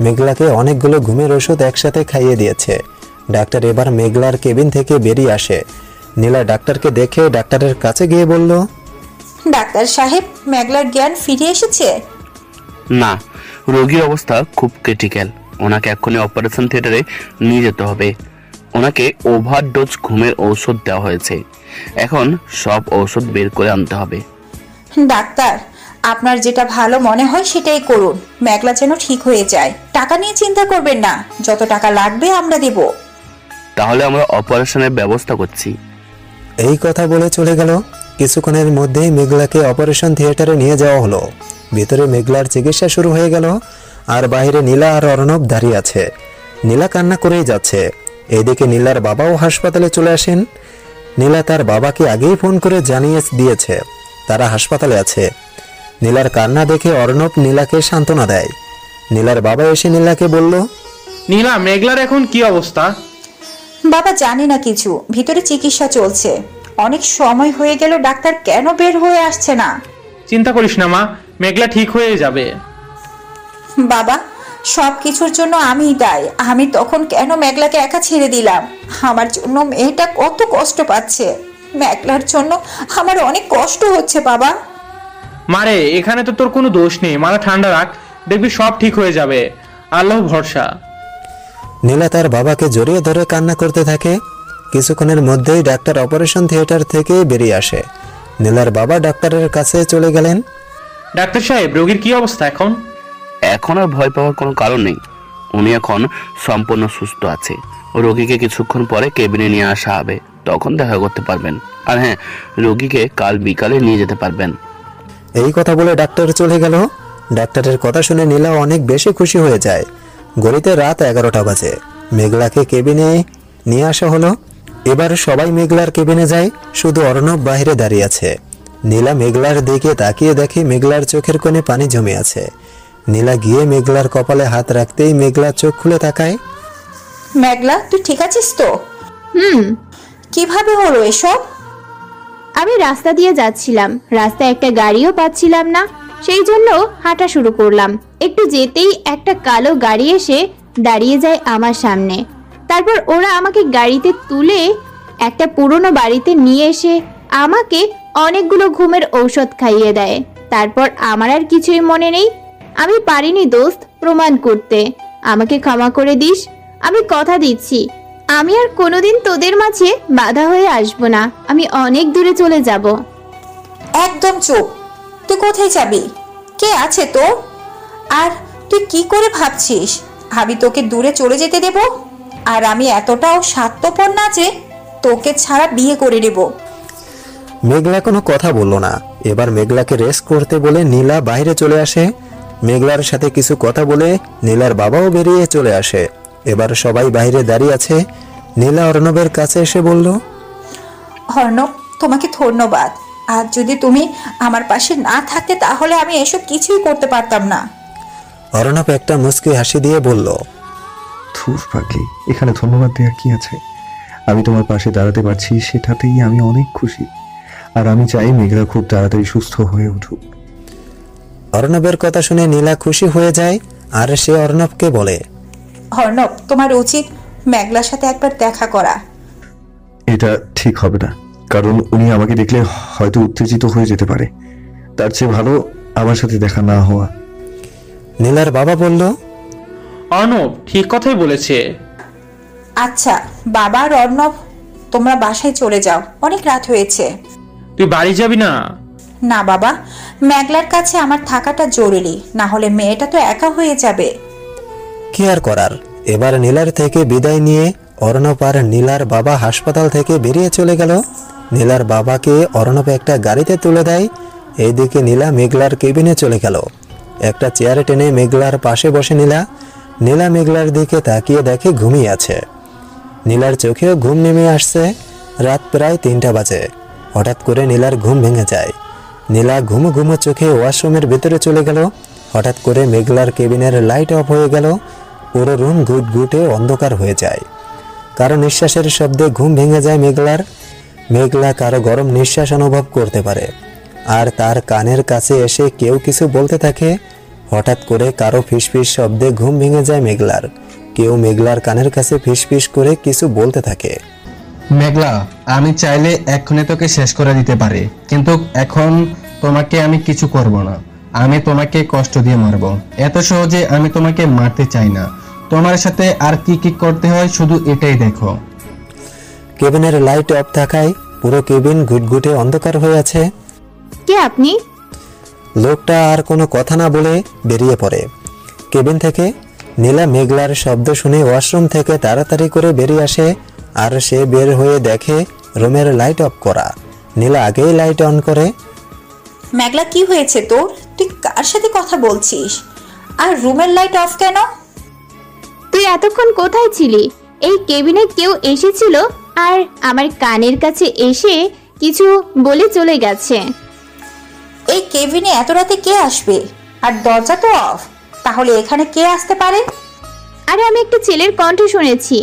মেঘলাকে অনেকগুলো ঘুমের ওষুধ একসাথে খাইয়ে দিয়েছে। ডাক্তার এবার মেঘলার কেবিন থেকে বেরিয়ে আসে। নীলা ডাক্তারকে দেখে ডাক্তারের কাছে গিয়ে বলল, ডাক্তার সাহেব, মেঘলার জ্ঞান ফিরে এসেছে? না, রোগীর অবস্থা খুব ক্রিটিক্যাল। ওনাকে এক্ষুনি অপারেশন থিয়েটারে নিয়ে যেতে হবে। ওনাকে ওভারডোজ ঘুমের ঔষধ দেওয়া হয়েছে। এখন সব ঔষধ বের করে আনতে হবে। ডাক্তার, আপনার যেটা ভালো মনে হয় সেটাই করুন। মেঘলা যেন ঠিক হয়ে যায়। টাকা নিয়ে চিন্তা করবেন না, যত টাকা লাগবে আমরা দেব। তাহলে আমরা অপারেশনের ব্যবস্থা করছি। এই কথা বলে চলে গেল। কিছুক্ষণের মধ্যেই মেঘলাকে অপারেশন থিয়েটারে নিয়ে যাওয়া হলো। ভিতরে মেঘলার চিকিৎসা শুরু হয়ে গেল, আর বাইরে নীলা আর অর্ণব দাঁড়িয়ে আছে। নীলা কান্না করেই যাচ্ছে। এদিকে নীলার বাবাও হাসপাতালে চলে আসেন। নীলা তার বাবাকে আগেই ফোন করে জানিয়ে দিয়েছে তারা হাসপাতালে আছে। নীলার কান্না দেখে অর্ণব নীলাকে সান্ত্বনা দেয়। নীলার বাবা এসে নীলাকে বলল, নীলা, মেঘলার এখন কি অবস্থা? বাবা, জানি না কিছু, ভিতরে চিকিৎসা চলছে। অনেক সময় হয়ে গেল, ডাক্তার কেন বের হয়ে আসছে না? চিন্তা করিস না মা, মেঘলা ঠিক হয়ে যাবে। বাবা, সব কিছুর জন্য আমিই দায়ী। আমি তখন কেন মেঘলাকে একা ছেড়ে দিলাম? আমার জন্য মেয়েটা কত কষ্ট পাচ্ছে। মেঘলার জন্য আমার অনেক কষ্ট হচ্ছে বাবা। মারে, এখানে তো তোর কোনো দোষ নেই। মাথা ঠান্ডা রাখ, দেখবি সব ঠিক হয়ে যাবে। আল্লাহ ভরসা। নীলা তার বাবাকে জড়িয়ে ধরে কান্না করতে থাকে। কিছুক্ষণের মধ্যেই ডাক্তার অপারেশন থিয়েটার থেকে বেরিয়ে আসে। নীলার বাবা ডাক্তারের কাছে চলে গেলেন। ডাক্তার সাহেব, রোগীর কি অবস্থা এখন? এখন আর ভয় পাওয়ার কোনো কারণ নেই। উনি এখন সম্পূর্ণ সুস্থ আছে। রোগীকে কিছুক্ষণ পরে কেবিনে নিয়ে আসা হবে, তখন দেখা করতে পারবেন। আর হ্যাঁ, রোগীকে কাল বিকালে নিয়ে যেতে পারবেন। এই কথা বলে ডাক্তার চলে গেল। ডাক্তারের কথা শুনে নীলা অনেক বেশি খুশি হয়ে যায়। গড়িতে রাত 11টা বাজে। মেঘলাকে কেবিনে নিয়ে আসা হলো। এবার সবাই মেঘলার কেবিনে যায়, শুধু অর্ণব বাইরে দাঁড়িয়ে আছে। নীলা মেঘলার দিকে তাকিয়ে দেখে মেঘলার চোখের কোণে পানি জমে আছে। নীলা গিয়ে মেঘলার কপালে হাত রাখতেই মেঘলা চোখ খুলে তাকায়। মেঘলা, তুই ঠিক আছিস তো? কিভাবে হলো এসব? আমি রাস্তা দিয়ে যাচ্ছিলাম, রাস্তায় একটা গাড়িও পাচ্ছিলাম না, সেই জন্য হাঁটা শুরু করলাম। একটু যেতেই একটা কালো গাড়ি এসে দাঁড়িয়ে যায় আমার সামনে। তারপর ওরা আমাকে গাড়িতে তুলে একটা পুরনো বাড়িতে নিয়ে এসে আমাকে অনেকগুলো ঘুমের ঔষধ খাইয়ে দেয়। তারপর আমার আর কিছুই মনে নেই। আমি পারিনি দোস্ত প্রমাণ করতে, আমাকে ক্ষমা করে দিস। আমি কথা দিচ্ছি আমি আর কোনোদিন তোদের মাঝে বাধা হয়ে আসবো না। আমি অনেক দূরে চলে যাব। একদম চুপ। তুই কোথায় যাবি? কে আছে তোর? আর তুই কি করে ভাবছিস আমি তোকে দূরে চলে যেতে দেব? আর আমি এতটাও স্বার্থপর না যে তোকে ছাড়া বিয়ে করে নেব। মেঘলা কোনো কথা বলল না। এবার মেঘলাকে রেস্ট করতে বলে নীলা বাইরে চলে আসে। মেঘলার সাথে কিছু কথা বলে নীলার বাবাও বেরিয়ে চলে আসে। এবার সবাই বাইরে দাঁড়িয়ে আছে। নীলা অর্ণবের কাছে এসে বলল, অর্ণব, তোমাকে ধন্যবাদ। আর যদি তুমি আমার পাশে না থাকতে তাহলে আমি এসব কিছুই করতে পারতাম না। অর্ণব একটা মুচকি হাসি দিয়ে বলল, ধুর পাগলি, এখানে ধন্যবাদ দেওয়ার কি আছে? আমি তোমার পাশে দাঁড়াতে পারছি, সেটাতেই আমি অনেক খুশি। আর আমি চাই মেঘলা খুব তাড়াতাড়ি সুস্থ হয়ে উঠুক। অর্ণবের কথা শুনে নীলা খুশি হয়ে যায়। আর সে অর্ণবকে বলে, অর্ণব, তোমার উচিত মেঘলার সাথে একবার দেখা করা। এটা ঠিক হবে না, কারণ উনি আমাকে দেখলে হয়তো উত্তেজিত হয়ে যেতে পারে। তার চেয়ে ভালো আমার সাথে দেখা না হওয়া। নীলার বাবা বলল, অর্ণব ঠিক কথাই বলেছে। আচ্ছা বাবা আর অর্ণব, তোমরা বাসায় চলে যাও, অনেক রাত হয়েছে। তুই বাড়ি যাবি না? না বাবা, মেঘলার কাছে আমার থাকাটা জরুরি, না হলে মেয়েটা তো একা হয়ে যাবে। কি আর করার। এবার নীলার থেকে বিদায় নিয়ে অর্ণব আর নীলার বাবা হাসপাতাল থেকে বেরিয়ে চলে গেল। নীলার বাবাকে অর্ণব একটা গাড়িতে তুলে দেয়। এইদিকে নীলা মেঘলার কেবিনে চলে গেল। একটা চেয়ারে টেনে মেঘলার পাশে বসে নীলা মেঘলার দিকে তাকিয়ে দেখে ঘুমিয়ে আছে। নীলার চোখেও ঘুম নেমে আসছে। রাত প্রায় 3টা বাজে। হঠাৎ করে নীলার ঘুম ভেঙে যায়। নীলা ঘুমো ঘুমো চোখে ওয়াশরুমের ভেতরে চলে গেল। হঠাৎ করে মেঘলার কেবিনের লাইট অফ হয়ে গেল। পুরো রুম ঘুটঘুটে অন্ধকার হয়ে যায়। কারো নিঃশ্বাসের শব্দে ঘুম ভেঙে যায় মেঘলার। মেঘলা কারো গরম নিঃশ্বাস অনুভব করতে পারে, আর তার কানের কাছে এসে কেউ কিছু বলতে থাকে। হঠাৎ করে কারো ফিসফিস শব্দে ঘুম ভেঙে যায় মেঘলার। কেউ মেঘলার কানের কাছে ফিসফিস করে কিছু বলতে থাকে। মেঘলা, আমি চাইলে এক্ষুনি তোকে শেষ করে দিতে পারি, কিন্তু এখন তোমাকে আমি কিছু করব না। আমি তোমাকে কষ্ট দিয়ে মারব। এত সহজে আমি তোমাকে মারতে চাই না। তোমার সাথে আর কি কি করতে হয় শুধু এটাই দেখো। কেবিনের লাইট অফ থাকায় পুরো কেবিন ঘুটঘুটে অন্ধকার হয়ে আছে। কে আপনি? লোকটা আর কোনো কথা না বলে বেরিয়ে পড়ে কেবিন থেকে। নীলা মেঘলার শব্দ শুনে ওয়াশরুম থেকে তাড়াতাড়ি করে বেরিয়ে আসে, আর সে বের হয়ে দেখে রুমের লাইট অফ করা। নীলা আগেই লাইট অন করে। মেঘলা, কি হয়েছে তোর? তুই কার সাথে কথা বলছিস? আর রুমের লাইট অফ কেন? তুই এতক্ষণ কোথায় ছিলি? এই কেবিনে কেউ এসেছিল আর আমার কানের কাছে এসে কিছু বলে চলে গেছে। এই কেবিনে এত রাতে কে আসবে? আর দরজা তো অফ, তাহলে এখানে কে আসতে পারে? আরে আমি একটা ছেলের কণ্ঠ শুনেছি।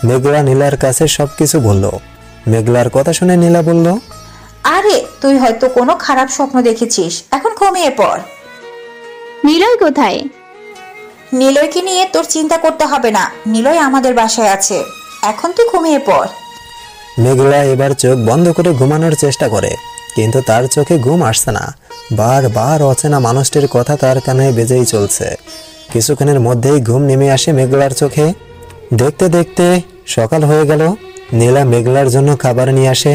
মেঘলা নীলার কাছে সবকিছু বলল। মেঘলার কথা শুনে নীলা বলল, আরে তুই হয়তো কোনো খারাপ স্বপ্ন দেখেছিস, এখন ঘুমিয়ে পড়। নিলয় কোথায়? নিলয়কে নিয়ে তোর চিন্তা করতে হবে না, নিলয় আমাদের বাসায় আছে। এখন তুই ঘুমিয়ে পড়। মেঘলা এবার চোখ বন্ধ করে ঘুমানোর চেষ্টা করে, কিন্তু তার চোখে ঘুম আসছে না। বারবার অচেনা মানুষটির কথা তার কানে বেজেই চলছে। কিছুক্ষণের মধ্যেই ঘুম নেমে আসে মেঘলার চোখে। দেখতে দেখতে সকাল হয়ে গেল। নীলা মেঘলার জন্য খাবার নিয়ে আসে,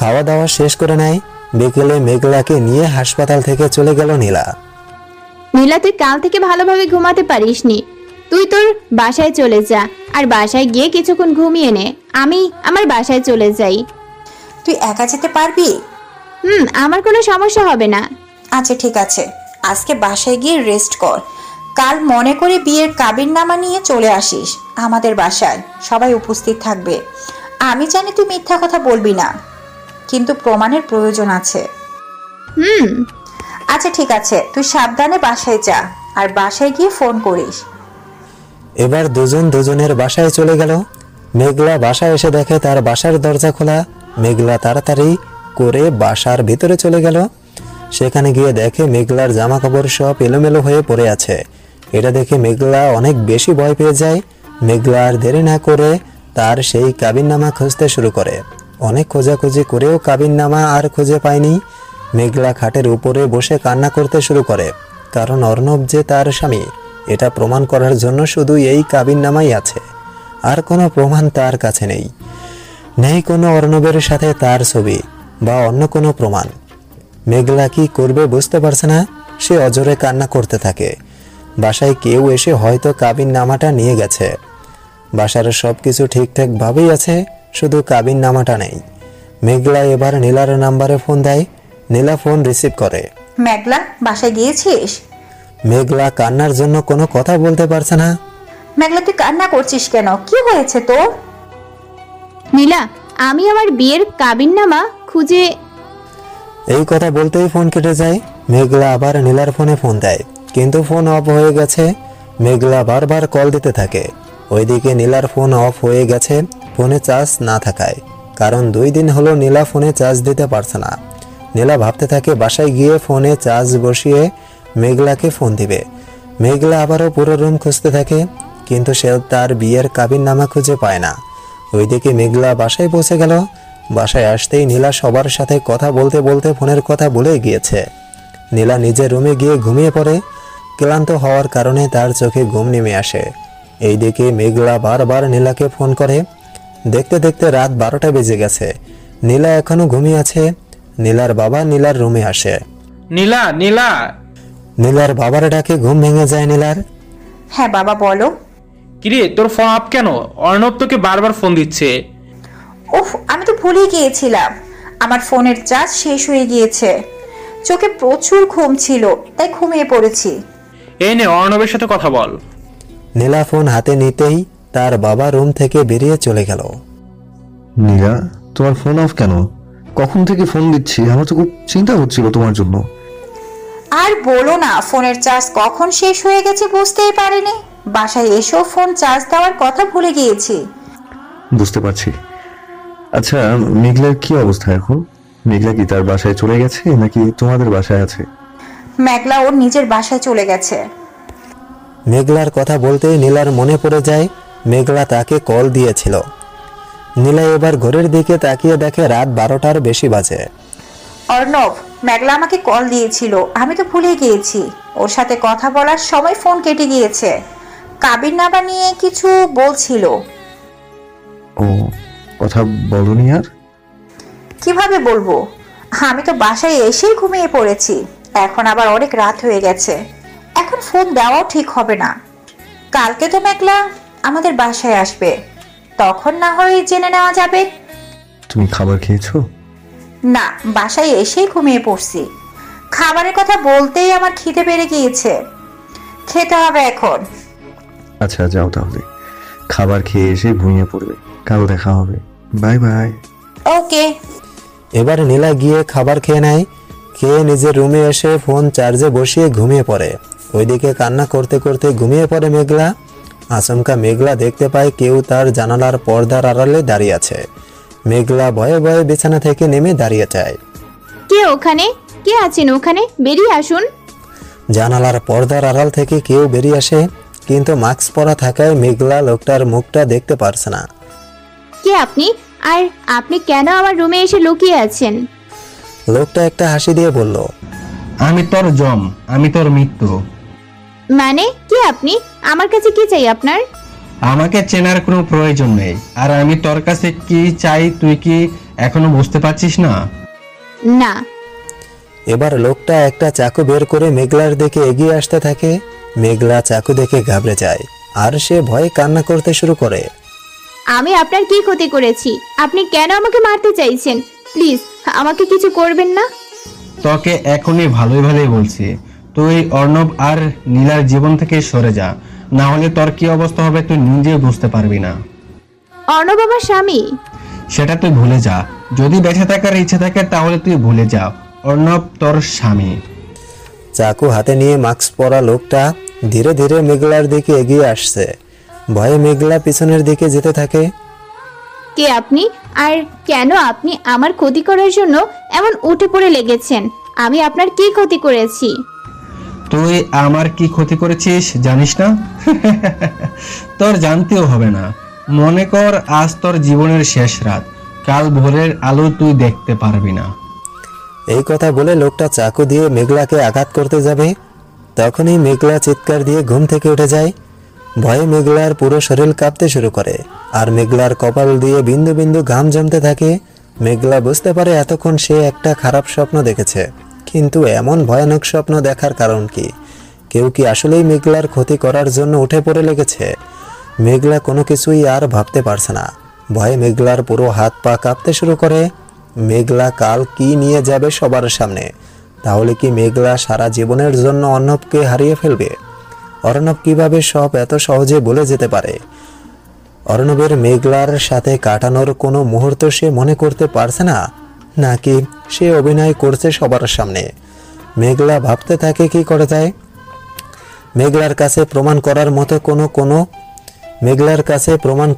খাওয়া দাওয়া শেষ করে নেয়। বিকেলে মেঘলাকে নিয়ে হাসপাতাল থেকে চলে গেল নীলা। নীলা, তুই কাল থেকে ভালোভাবে ঘুমাতে পারিসনি। তুই তোর বাসায় চলে যা, আর বাসায় গিয়ে কিছুক্ষণ ঘুমিয়ে নে। আমি আমার বাসায় চলে যাই। তুই একা যেতে পারবি? আমার কোনো সমস্যা হবে না। আচ্ছা ঠিক আছে, আজকে বাসায় গিয়ে রেস্ট কর। কাল মনে করে বিয়ের কাবিননামা নিয়ে চলে আসিস আমাদের বাসায়, সবাই উপস্থিত থাকবে। আমি জানি তুই মিথ্যা কথা বলবি না, কিন্তু প্রমাণের প্রয়োজন আছে। আচ্ছা ঠিক আছে, তুই সাবধানে বাসায় যা, আর বাসায় গিয়ে ফোন করিস। এবার দুজন দুজনের বাসায় চলে গেল। মেঘলা বাসায় এসে দেখে তার বাসার দরজা খোলা। মেঘলা তাড়াতাড়ি করে বাসার ভিতরে চলে গেল। সেখানে গিয়ে দেখে মেঘলার জামা কাপড় সব এলোমেলো হয়ে পড়ে আছে। এটা দেখে মেঘলা অনেক বেশি ভয় পেয়ে যায়। মেঘলা আর দেরি না করে তার সেই কাবিননামা খুঁজতে শুরু করে। অনেক খোঁজাখুঁজি করেও কাবিননামা আর খুঁজে পায়নি। মেঘলা খাটের উপরে বসে কান্না করতে শুরু করে, কারণ অর্ণব যে তার স্বামী এটা প্রমাণ করার জন্য শুধু এই কাবিননামাই আছে, আর কোনো প্রমাণ তার কাছে নেই। নেই কোনো অর্ণবের সাথে তার ছবি বা অন্য কোনো প্রমাণ। মেঘলা কি করবে বুঝতে পারছে না। সে অজরে কান্না করতে থাকে। বাসায় কেউ এসে হয়তো কাবিননামাটা নিয়ে গেছে। বাসার সব কিছু ঠিকঠাকভাবেই আছে, শুধু কাবিননামাটা নেই। মেঘলা এবার নীলার নাম্বারে ফোন দেয়। নীলা ফোন রিসিভ করে। মেঘলা, বাসায় গিয়েছিস? মেঘলা কান্নার জন্য কোনো কথা বলতে পারছে না। মেঘলা, তুই কান্না করছিস কেন? কি হয়েছে তোর? নীলা, আমি আমার বিয়ের কাবিননামা খুঁজে। এই কথা বলতেই ফোন কেটে যায়। মেঘলা আবার নীলার ফোনে ফোন দেয়, কিন্তু ফোন অফ হয়ে গেছে। মেঘলা বারবার কল দিতে থাকে। ওইদিকে নীলার ফোন অফ হয়ে গেছে, ফোনে চার্জ না থাকায়। কারণ 2 দিন হলো নীলা ফোনে চার্জ দিতে পারছে না। নীলা ভাবতে থাকে বাসায় গিয়ে ফোনে চার্জ বসিয়ে মেঘলাকে ফোন দিবে। মেঘলা আবারও পুরো রুম খুঁজতে থাকে, কিন্তু সে তার বিয়ের কাবিননামা খুঁজে পায় না। ওইদিকে মেঘলা বাসায় পৌঁছে গেল। বাসায় আসতেই নীলা সবার সাথে কথা বলতে বলতে ফোনের কথা ভুলে গিয়েছে। নীলা নিজের রুমে গিয়ে ঘুমিয়ে পড়ে। ক্লান্ত হওয়ার কারণে তার চোখে ঘুম নেমে আসে। এইদিকে মেঘলা বারবার নীলাকে ফোন করে। দেখতে দেখতে রাত 12টা বেজে গেছে। নীলা এখনো ঘুমিয়ে আছে। নীলার বাবা নীলার রুমে আসে। নীলা, নীলা। নীলার বাবার ডাকে ঘুম ভেঙে যায় নীলার। হ্যাঁ বাবা, বলো। কিরে, তোর ফোন আপ কেন? অর্ণব তোকে বারবার ফোন দিচ্ছে। উফ, আমি তো ভুলে গিয়েছিলাম, আমার ফোনের চার্জ শেষ হয়ে গিয়েছে। চোখে প্রচুর ঘুম ছিল, তাই ঘুমিয়ে পড়েছি। এই নে, অর্ণবের সাথে কথা বল। নীলা ফোন হাতে নিতেই তার বাবা রুম থেকে বেরিয়ে চলে গেল। নীলা, তোমার ফোন অফ কেন? কখন থেকে ফোন দিচ্ছি, আমার তো খুব চিন্তা হচ্ছিল তোমার জন্য। আর বলো না, ফোনের চার্জ কখন শেষ হয়ে গেছে বুঝতেই পারিনি। বাসায় এসেও ফোন চার্জ দেওয়ার কথা ভুলে গিয়েছি। বুঝতে পারছি। আচ্ছা, মেঘলার কি অবস্থা এখন? মেঘলা কি তার বাসায় চলে গেছে নাকি তোমাদের বাসায় আছে? মেঘলা ওর নিজের বাসায় চলে গেছে। মেঘলার কথা বলতেই নীলার মনে পড়ে যায় মেঘলা তাকে কল দিয়েছিল। নীলা এবার ঘড়ির দিকে তাকিয়ে দেখে রাত 12টার বেশি বাজে। অর্ণব, মেঘলা আমাকে কল দিয়েছিল, আমি তো ভুলে গিয়েছি। ওর সাথে কথা বলার সময় ফোন কেটে গিয়েছে। কাবির নামা নিয়ে কিছু বলছিল। ও, কথা বলনি আর? কিভাবে বলবো, আমি তো বাসায় এসেই ঘুমিয়ে পড়েছি। এখন আবার অনেক রাত হয়ে গেছে, এখন ফোন দেওয়াও ঠিক হবে না। কালকে তো মেঘলা আমাদের বাসায় আসবে, তখন না হয় জেনে নেওয়া যাবে। তুমি খাবার খেয়েছো? না, বাসায় এসেই ঘুমিয়ে পড়ছি। খাবারের কথা বলতেই আমার খিদে বেড়ে গিয়েছে, খেতে হবে এখন। আচ্ছা, যাও তাহলে, খাবার খেয়ে এসে ঘুমিয়ে পড়বে। কাল দেখা হবে। Bye bye. ওকে। এবার নীলা গিয়ে খাবার খেয়ে নেয়। খেয়ে নিজের রুমে এসে ফোন চার্জে বসিয়ে ঘুমিয়ে পড়ে। ওইদিকে কান্না করতে করতে ঘুমিয়ে পড়ে মেঘলা। আচমকা মেঘলা দেখতে পায় কেউ তার জানালার পর্দার আড়ালে দাঁড়িয়ে আছে। মেঘলা ভয়ে ভয়ে বিছানা থেকে নেমে দাঁড়িয়ে যায়। কে ওখানে? কে আছেন ওখানে? বেরিয়ে আসুন। জানালার পর্দার আড়াল থেকে কেউ বেরিয়ে আসে, কিন্তু মাস্ক পরা থাকায় মেঘলা লোকটার মুখটা দেখতে পারছে না। কে আপনি? আর আপনি কেন আমার রুমে এসে লুকিয়ে আছেন? লোকটা একটা হাসি দিয়ে বলল, আমি তোর জম, আমি তোর মৃত্যু। মানে কে আপনি? আমার কাছে কি চাই আপনার? আমাকে চেনার কোনো প্রয়োজন নেই। আর আমি তোর কাছে কি চাই তুই কি এখনো বুঝতে পারছিস না? না। এবার লোকটা একটা চাকু বের করে মেঘলার দিকে এগিয়ে আসতে থাকে। মেঘলা চাকু দেখে ঘাবড়ে যায় আর সে ভয়ে কান্না করতে শুরু করে। আমি আপনার কি ক্ষতি করেছি? আপনি কেন আমাকে মারতে চাইছেন? প্লিজ আমাকে কিছু করবেন না। তোকে এখনই ভালোই ভালোই বলছি, তুই অর্ণব আর নীলার জীবন থেকে সরে যা, না হলে তোর কি অবস্থা হবে তুই নিজেই বুঝতে পারবি না। অর্ণব আমার স্বামী। সেটা তুই ভুলে যা। যদি বেঁচে থাকার ইচ্ছে থাকে তাহলে তুই ভুলে যা, অর্ণব তোর স্বামী। চাকু হাতে নিয়ে মাস্ক পরা লোকটা ধীরে ধীরে মেঘলার দিকে এগিয়ে আসছে। ভয়ে মেঘলা পিছনের দিকে যেতে থাকে। কে আপনি? আর কেন আপনি আমার ক্ষতি করার জন্য এমন উঠে পড়ে লেগেছেন? আমি আপনার কি ক্ষতি করেছি? তুই আমার কি ক্ষতি করেছিস জানিস না? তোর জানতেও হবে না। মনে কর আজ তোর জীবনের শেষ রাত, কাল ভোরের আলো তুই দেখতে পারবি না। এই কথা বলে লোকটা চাকু দিয়ে মেঘলাকে আঘাত করতে যাবে। তখনই মেঘলা চিৎকার দিয়ে ঘুম থেকে উঠে যায়। ভয়ে মেঘলার পুরো শরীর কাঁপতে শুরু করে আর মেঘলার কপাল দিয়ে বিন্দু বিন্দু ঘাম জমতে থাকে। মেঘলা বুঝতে পারে এতক্ষণ সে একটা খারাপ স্বপ্ন দেখেছে, কিন্তু এমন ভয়ানক স্বপ্ন দেখার কারণ কি? কেউ কি আসলেই মেঘলার ক্ষতি করার জন্য উঠে পড়ে লেগেছে? মেঘলা কোনো কিছুই আর ভাবতে পারছে না। ভয়ে মেঘলার পুরো হাত পা কাঁপতে শুরু করে। মেঘলা কাল কি নিয়ে যাবে সবার সামনে? তাহলে কি মেঘলা সারা জীবনের জন্য অর্ণবকে হারিয়ে ফেলবে? অর্ণব কিভাবে সব এত সহজে বলে যেতে পারে? অর্ণবের মেঘলার সাথে কাটানোর কোনো মুহূর্ত সে মনে করতে পারছে না, নাকি সে অভিনয় করছে সবার সামনে? মেঘলা ভাবতে থাকে কি করে যায়। মেঘলার কাছে প্রমাণ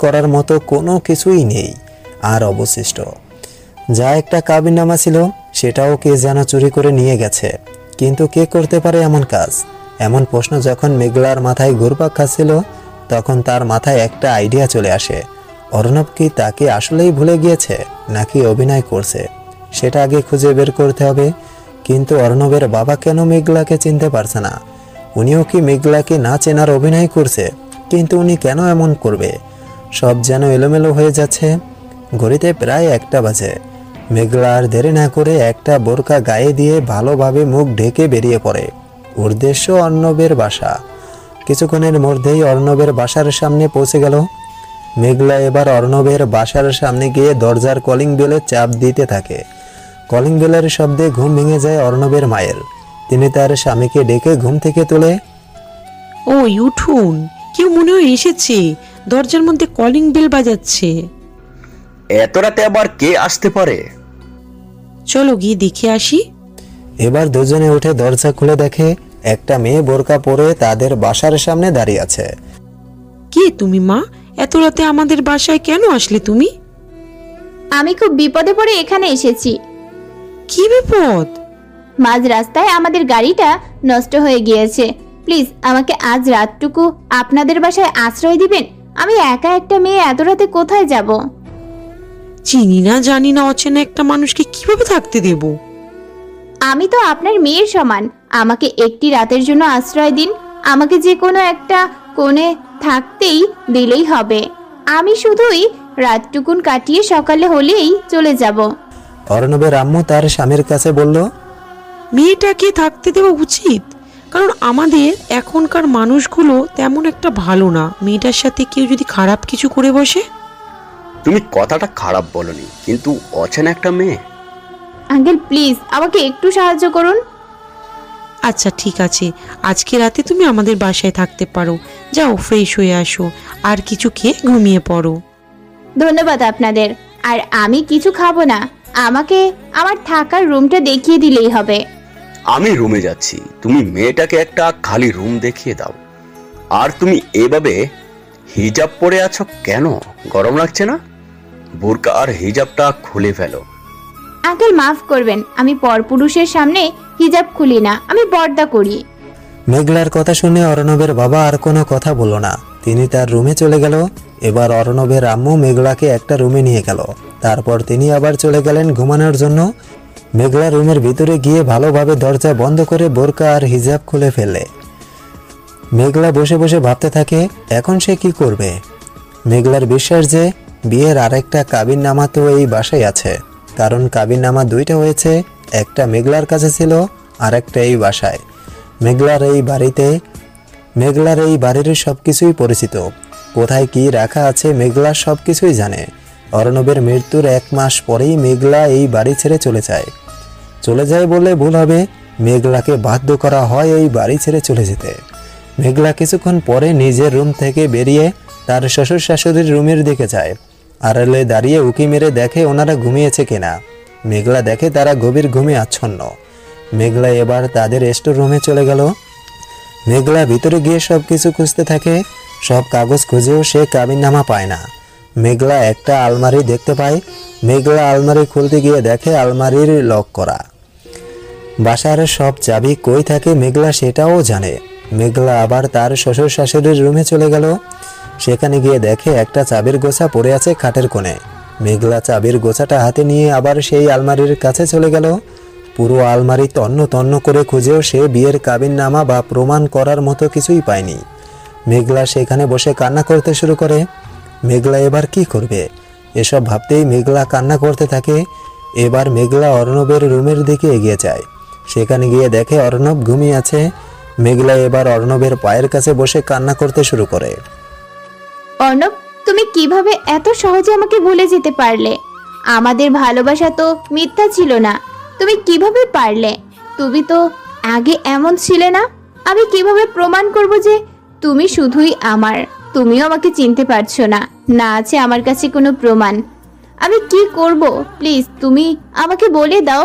করার মতো কোনো কিছুই নেই আর অবশিষ্ট। যা একটা কাবিননামা ছিল সেটাও কে যেন চুরি করে নিয়ে গেছে, কিন্তু কে করতে পারে এমন কাজ? এমন প্রশ্ন যখন মেঘলার মাথায় ঘুরপাক খাচ্ছিল, তখন তার মাথায় একটা আইডিয়া চলে আসে। অর্ণব কি তাকে আসলেই ভুলে গিয়েছে নাকি অভিনয় করছে? সেটা আগে খুঁজে বের করতে হবে। কিন্তু অর্ণবের বাবা কেন মেঘলাকে চিনতে পারছে না? উনিও কি মেঘলাকে না চেনার অভিনয় করছে? কিন্তু উনি কেন এমন করবে? সব যেন এলোমেলো হয়ে যাচ্ছে। ঘড়িতে প্রায় 1টা বাজে। মেঘলা আর দেরি না করে একটা বোরকা গায়ে দিয়ে ভালোভাবে মুখ ঢেকে বেরিয়ে পড়ে। উদ্দেশ্য অর্ণবের বাসা। কিছুক্ষণের মধ্যেই অর্ণবের বাসার সামনে পৌঁছে গেল। মেঘলা এবার অর্ণবের বাসার সামনে গিয়ে দরজার কলিং বেলে চাপ দিতে থাকে। কলিং বেলের শব্দে ঘুম ভেঙে যায় অর্ণবের মায়ের। তিনি তার স্বামীকে ডেকে ঘুম থেকে তোলে। ওই উঠুন, কেউ মনে হয় এসেছে, দরজার মধ্যে কলিং বেল বাজাচ্ছে। এত রাতে আবার কে আসতে পারে? চলো গিয়ে দেখে আসি। এবার দুজনে উঠে দরজা খুলে দেখে একটা মেয়ে বোরকা পরে তাদের বাসার সামনে দাঁড়িয়ে আছে। কে তুমি মা? এত রাতে আমাদের বাসায় কেন আসলে তুমি? আমি খুব বিপদে পড়ে এখানে এসেছি। কি বিপদ? মাঝ রাস্তায় আমাদের গাড়িটা নষ্ট হয়ে গিয়েছে। প্লিজ আমাকে আজ রাতটুকু আপনাদের বাসায় আশ্রয় দিবেন। আমি একা একটা মেয়ে এত রাতে কোথায় যাব? চিনি না জানি না অচেনা একটা মানুষকে কিভাবে থাকতে দেব? আমি তো আপনার মেয়ের সমান। আমাকে একটি রাতের জন্য আশ্রয় দিন। আমাকে যে কোনো একটা কোণে থাকতেই দিলেই হবে। আমি শুধুই রাতটুকুন কাটিয়ে সকালে হলেই চলে যাব। অর্ণবের আম্মু তার স্বামীর কাছে বলল, মেয়েটাকে থাকতে দেওয়া উচিত, কারণ আমাদের এখনকার মানুষগুলো তেমন একটা ভালো না। মেয়েটার সাথে কেউ যদি খারাপ কিছু করে বসে। তুমি কথাটা খারাপ বলনি, কিন্তু অচেনা একটা মেয়ে। আঙ্কেল প্লিজ আমাকে একটু সাহায্য করুন। আচ্ছা ঠিক আছে, আজকে রাতে তুমি আমাদের বাসায় থাকতে পারো। যাও ফ্রেশ হয়ে আসো, আর কিছু খেয়ে ঘুমিয়ে পড়ো। ধন্যবাদ আপনাদের। আর আমি কিছু খাবো না। আমাকে আমার থাকার রুমটা দেখিয়ে দিলেই হবে। আমি রুমে যাচ্ছি, তুমি মেয়েটাকে একটা খালি রুম দেখিয়ে দাও। আর তুমি এভাবে হিজাব পরে আছো কেন? গরম লাগছে না? বোরকা আর হিজাবটা খুলে ফেলো। আঙ্কেল মাফ করবেন, আমি পরপুরুষের সামনে হিজাব খুলি না, আমি পর্দা করি। মেঘলার কথা শুনে অর্ণবের বাবা আর কোনো কথা বলল না। তিনি তার রুমে চলে গেল। এবার অর্ণবের আম্মু মেঘলাকে একটা রুমে নিয়ে গেল। তারপর তিনি আবার চলে গেলেন ঘুমানোর জন্য। মেঘলা রুমের ভিতরে গিয়ে ভালোভাবে দরজা বন্ধ করে বোরকা আর হিজাব খুলে ফেলে। মেঘলা বসে বসে ভাবতে থাকে এখন সে কি করবে। মেঘলার বিশ্বাস যে বিয়ের আরেকটা কাবিননামা তো এই বাসায় আছে, কারণ কাবিননামা দুইটা হয়েছে, একটা মেঘলার কাছে ছিল আর একটা এই বাসায়। মেঘলার এই বাড়ির সবকিছুই পরিচিত। কোথায় কি রাখা আছে মেঘলা সবকিছুই জানে। অর্ণবের মৃত্যুর 1 মাস পরেই মেঘলা এই বাড়ি ছেড়ে চলে যায় বলে ভুল হবে। মেঘলাকে বাধ্য করা হয় এই বাড়ি ছেড়ে চলে যেতে। মেঘলা কিছুক্ষণ পরে নিজের রুম থেকে বেরিয়ে তার শ্বশুর শাশুড়ির রুমের দিকে যায়। আড়ালে দাঁড়িয়ে উকি মেরে দেখে ওনারা ঘুমিয়েছে কিনা। মেঘলা দেখে তারা গভীর ঘুমে আচ্ছন্ন। মেঘলা এবার তাদের স্টোর রুমে চলে গেল। মেঘলা ভিতরে গিয়ে সব কিছু খুঁজতে থাকে। সব কাগজ খুঁজেও সে কাবিননামা পায় না। মেঘলা একটা আলমারি দেখতে পায়। মেঘলা আলমারি খুলতে গিয়ে দেখে আলমারির লক করা। বাসার সব চাবি কই থাকে মেঘলা সেটাও জানে। মেঘলা আবার তার শ্বশুর শাশুড়ির রুমে চলে গেল। সেখানে গিয়ে দেখে একটা চাবির গোছা পড়ে আছে খাটের কোণে। মেঘলা চাবির গোছাটা হাতে নিয়ে আবার সেই আলমারির কাছে চলে গেল। পুরো আলমারি তন্ন তন্ন করে খুঁজেও সে বিয়ের কাবিননামা বা প্রমাণ করার মতো কিছুই পায়নি। মেঘলা সেখানে বসে কান্না করতে শুরু করে। মেঘলা এবার কি করবে এসব ভাবতেই মেঘলা কান্না করতে থাকে। এবার মেঘলা অর্ণবের রুমের দিকে এগিয়ে যায়। সেখানে গিয়ে দেখে অর্ণব ঘুমিয়ে আছে। মেঘলা এবার অর্ণবের পায়ের কাছে বসে কান্না করতে শুরু করে। অর্ণব, তুমি কিভাবে এত সহজে আমাকে ভুলে যেতে পারলে? আমাদের ভালোবাসা তো মিথ্যা ছিল না। তুমি কিভাবে পারলে? তুমি তো আগে এমন ছিলে না। আমি কিভাবে প্রমাণ করব যে তুমি শুধুই আমার? তুমিও আমাকে চিনতে পারছো না, না আছে আমার কাছে কোনো প্রমাণ। আমি কি করব? প্লিজ তুমি আমাকে বলে দাও।